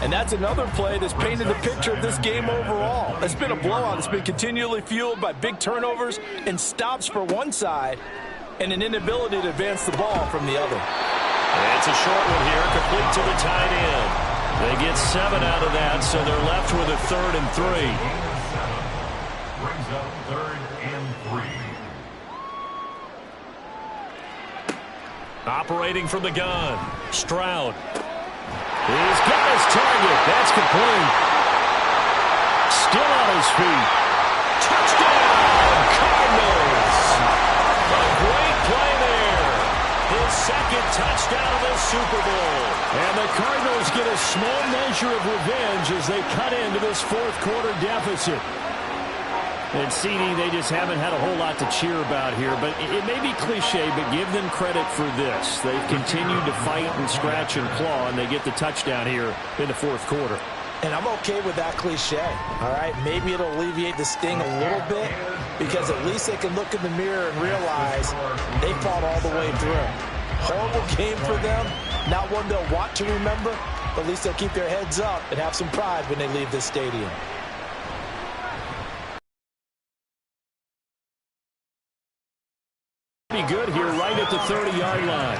And that's another play that's painted the picture of this game overall. It's been a blowout. It's been continually fueled by big turnovers and stops for one side and an inability to advance the ball from the other. And it's a short one here, complete to the tight end. They get 7 out of that, so they're left with a 3rd and 3. Brings up 3rd and 3. Operating from the gun, Stroud. He's got his target. That's complete. Still on his feet. Touchdown, Cardinals. A great play there. His 2nd touchdown of the Super Bowl. And the Cardinals get a small measure of revenge as they cut into this 4th quarter deficit. And CD, they just haven't had a whole lot to cheer about here. But it may be cliche, but give them credit for this. They've continued to fight and scratch and claw, and they get the touchdown here in the 4th quarter. And I'm okay with that cliche, all right? Maybe it'll alleviate the sting a little bit because at least they can look in the mirror and realize they fought all the way through. Horrible game for them, not one they'll want to remember, but at least they'll keep their heads up and have some pride when they leave this stadium. Be good here right at the 30-yard line.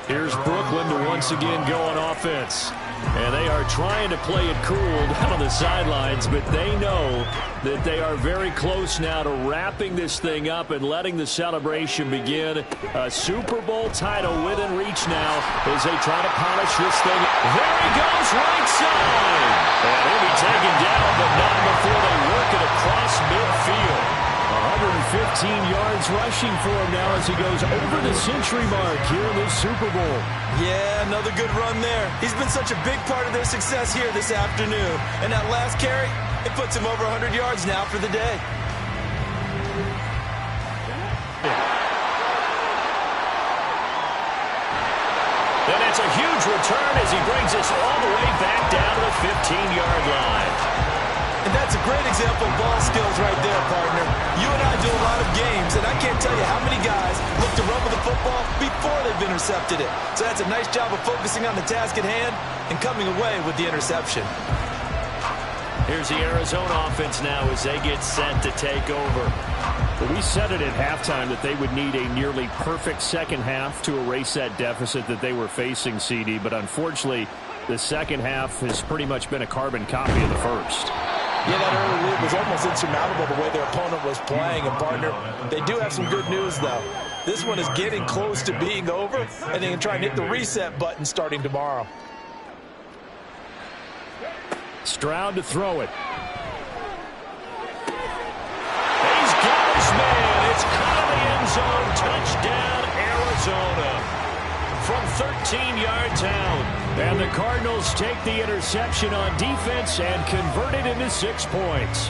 Here's Brooklyn to once again go on offense. And they are trying to play it cool down on the sidelines, but they know that they are very close now to wrapping this thing up and letting the celebration begin. A Super Bowl title within reach now as they try to polish this thing. There he goes, right side. And he'll be taken down, but not before they work it across midfield. 115 yards rushing for him now as he goes over the century mark here in this Super Bowl. Yeah, another good run there. He's been such a big part of their success here this afternoon. And that last carry, it puts him over 100 yards now for the day. And it's a huge return as he brings us all the way back down to the 15-yard line. And that's a great example of ball skills right there, partner. You and I do a lot of games, and I can't tell you how many guys look to run with the football before they've intercepted it. So that's a nice job of focusing on the task at hand and coming away with the interception. Here's the Arizona offense now as they get set to take over. But we said it at halftime that they would need a nearly perfect second half to erase that deficit that they were facing, CD. But unfortunately, the second half has pretty much been a carbon copy of the first. Yeah, that early lead was almost insurmountable the way their opponent was playing. And, partner, they do have some good news, though. This one is getting close to being over, and they can try and hit the reset button starting tomorrow. Stroud to throw it. He's got his man. It's caught in the end zone. Touchdown, Arizona. From 13 yards out. And the Cardinals take the interception on defense and convert it into 6 points.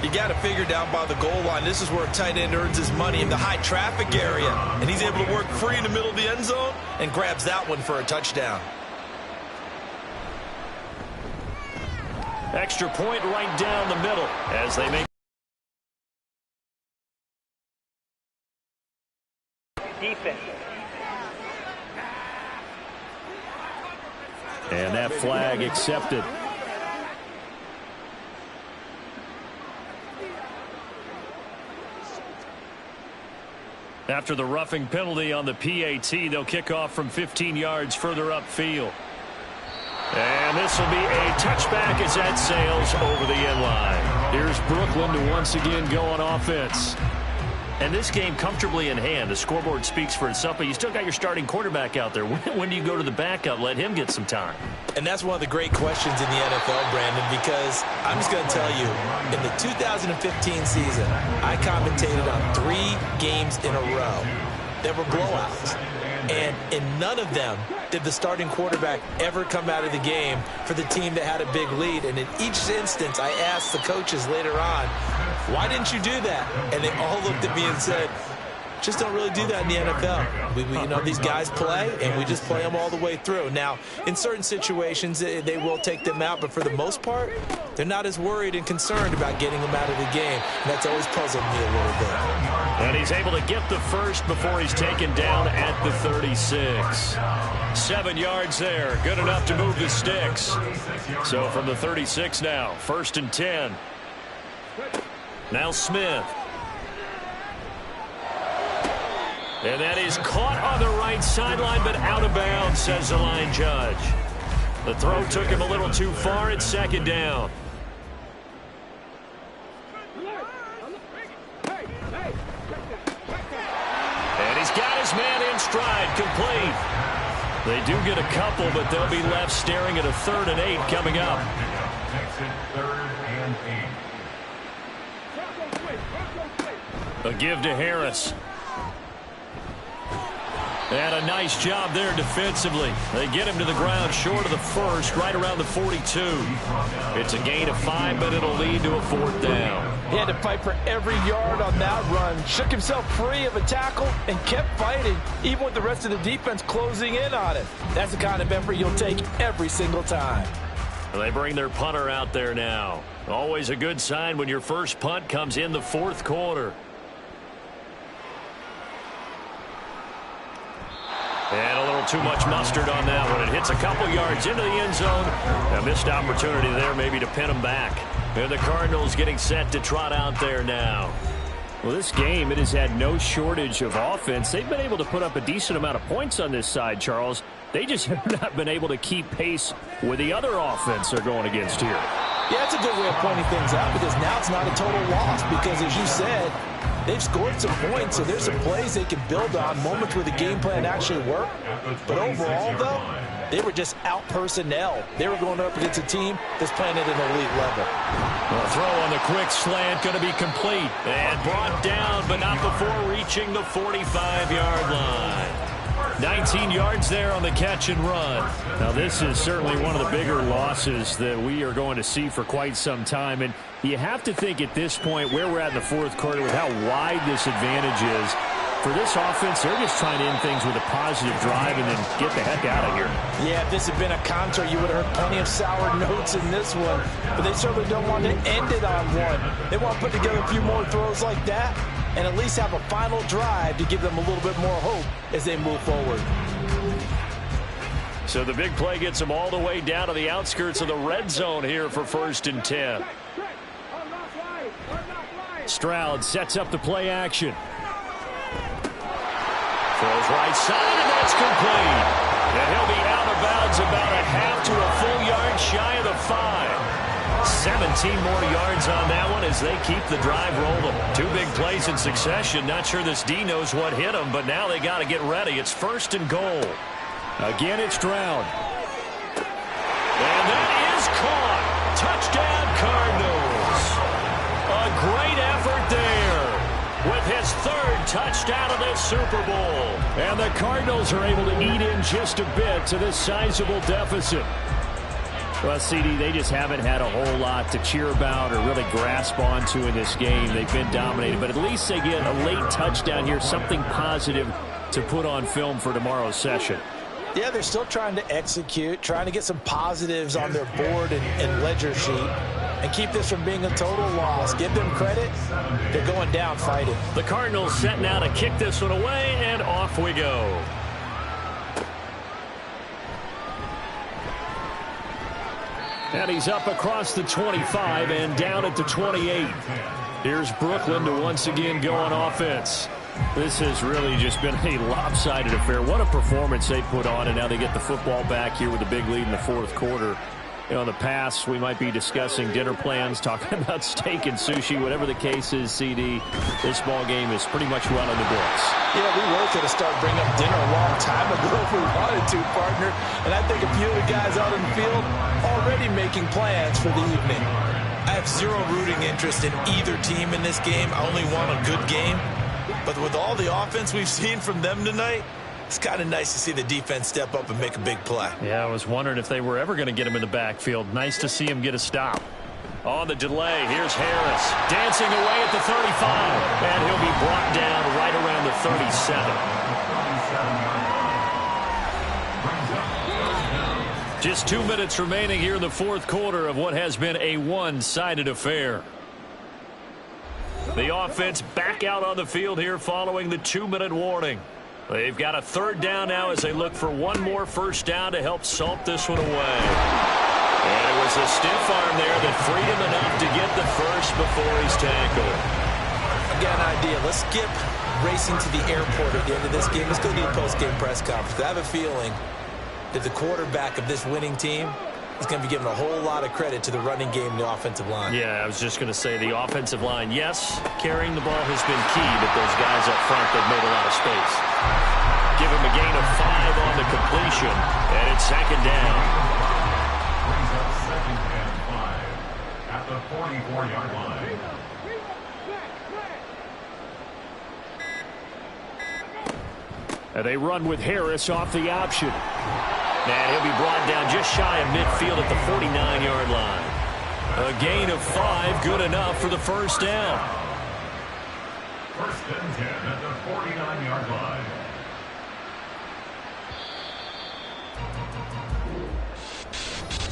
You got to figure down by the goal line. This is where a tight end earns his money, in the high traffic area. And he's able to work free in the middle of the end zone and grabs that one for a touchdown. Extra point right down the middle as they make defense. And that flag accepted. After the roughing penalty on the PAT, they'll kick off from 15 yards further upfield. And this will be a touchback as that sails over the end line. Here's Brooklyn to once again go on offense. And this game comfortably in hand. The scoreboard speaks for itself, but you still got your starting quarterback out there. When do you go to the backup? Let him get some time. And that's one of the great questions in the NFL, Brandon, because I'm just going to tell you, in the 2015 season, I commentated on 3 games in a row that were blowouts. And in none of them did the starting quarterback ever come out of the game for the team that had a big lead. And in each instance, I asked the coaches later on, why didn't you do that? And they all looked at me and said, just don't really do that in the NFL. You know, these guys play, and we just play them all the way through. Now, in certain situations, they will take them out, but for the most part, they're not as worried and concerned about getting them out of the game. And that's always puzzled me a little bit. And he's able to get the first before he's taken down at the 36. 7 yards there. Good enough to move the sticks. So from the 36 now, 1st and 10. Now Smith. And that is caught on the right sideline, but out of bounds, says the line judge. The throw took him a little too far. It's 2nd down. And he's got his man in stride, complete. They do get a couple, but they'll be left staring at a 3rd and 8 coming up. A give to Harris. And a nice job there defensively. They get him to the ground short of the first, right around the 42. It's a gain of 5, but it'll lead to a 4th down. He had to fight for every yard on that run. Shook himself free of a tackle and kept fighting, even with the rest of the defense closing in on him. That's the kind of effort you'll take every single time. And they bring their punter out there now. Always a good sign when your first punt comes in the 4th quarter. And a little too much mustard on that one. It hits a couple yards into the end zone. A missed opportunity there maybe to pin them back. And the Cardinals getting set to trot out there now. Well, this game, it has had no shortage of offense. They've been able to put up a decent amount of points on this side, Charles. They just have not been able to keep pace with the other offense they're going against here. Yeah, that's a good way of pointing things out, because now it's not a total loss, because as you said, they've scored some points, so there's some plays they can build on, moments where the game plan actually worked. But overall, though, they were just out personnel. They were going up against a team that's playing at an elite level. A throw on the quick slant going to be complete. And brought down, but not before reaching the 45-yard line. 19 yards there on the catch and run. Now, this is certainly one of the bigger losses that we are going to see for quite some time. And you have to think at this point where we're at in the 4th quarter with how wide this advantage is. For this offense, they're just trying to end things with a positive drive and then get the heck out of here. Yeah, if this had been a counter, you would have heard plenty of sour notes in this one. But they certainly don't want to end it on one. They want to put together a few more throws like that and at least have a final drive to give them a little bit more hope as they move forward. So the big play gets them all the way down to the outskirts of the red zone here for 1st and 10. Stroud sets up the play action. Throws right side, and that's complete. And he'll be out of bounds about a half to a full yard shy of the 5. 17 more yards on that one as they keep the drive rolling. 2 big plays in succession. Not sure this D knows what hit them, but now they got to get ready. It's 1st and goal. Again, it's Stroud. And that is caught. Touchdown, Cardinals. A great effort there with his 3rd touchdown of this Super Bowl. And the Cardinals are able to eat in just a bit to this sizable deficit. Well, CD, they just haven't had a whole lot to cheer about or really grasp onto in this game. They've been dominated, but at least they get a late touchdown here, something positive to put on film for tomorrow's session. Yeah, they're still trying to execute, trying to get some positives on their board and ledger sheet, and keep this from being a total loss. Give them credit. They're going down fighting. The Cardinals set now to kick this one away, and off we go. And he's up across the 25 and down at the 28. Here's Brooklyn to once again go on offense. This has really just been a lopsided affair. What a performance they put on, and now they get the football back here with a big lead in the fourth quarter. You know, in the past, we might be discussing dinner plans, talking about steak and sushi, whatever the case is, CD. This ball game is pretty much run on the books. Yeah, we really could have started bringing up dinner a long time ago if we wanted to, partner. And I think a few of the guys out in the field already making plans for the evening. I have zero rooting interest in either team in this game. I only want a good game. But with all the offense we've seen from them tonight, it's kind of nice to see the defense step up and make a big play. Yeah, I was wondering if they were ever going to get him in the backfield. Nice to see him get a stop. On the delay, here's Harris dancing away at the 35, and he'll be brought down right around the 37. Just 2 minutes remaining here in the fourth quarter of what has been a one-sided affair. The offense back out on the field here following the 2-minute warning. They've got a third down now as they look for one more first down to help salt this one away. And it was a stiff arm there that freed him enough to get the first before he's tackled. I've got an idea. Let's skip racing to the airport at the end of this game. Let's go to the post-game press conference. I have a feeling that the quarterback of this winning team is going to be given a whole lot of credit to the running game and the offensive line. Yeah, I was just going to say the offensive line, yes, carrying the ball has been key, but those guys up front, they've made a lot of space. Give him a gain of 5 on the completion, and it's second down. Brings up second and 5 at the 44-yard line. And they run with Harris off the option. And he'll be brought down just shy of midfield at the 49-yard line. A gain of 5, good enough for the first down. First and 10 at the 49-yard line.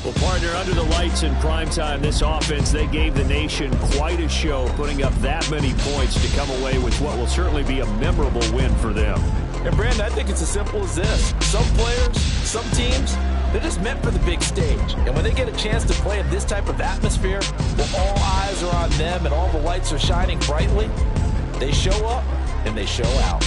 Well, partner, under the lights in primetime, this offense, they gave the nation quite a show, putting up that many points to come away with what will certainly be a memorable win for them. And, Brandon, I think it's as simple as this. Some players, some teams, they're just meant for the big stage. And when they get a chance to play in this type of atmosphere, where all eyes are on them and all the lights are shining brightly, they show up and they show out.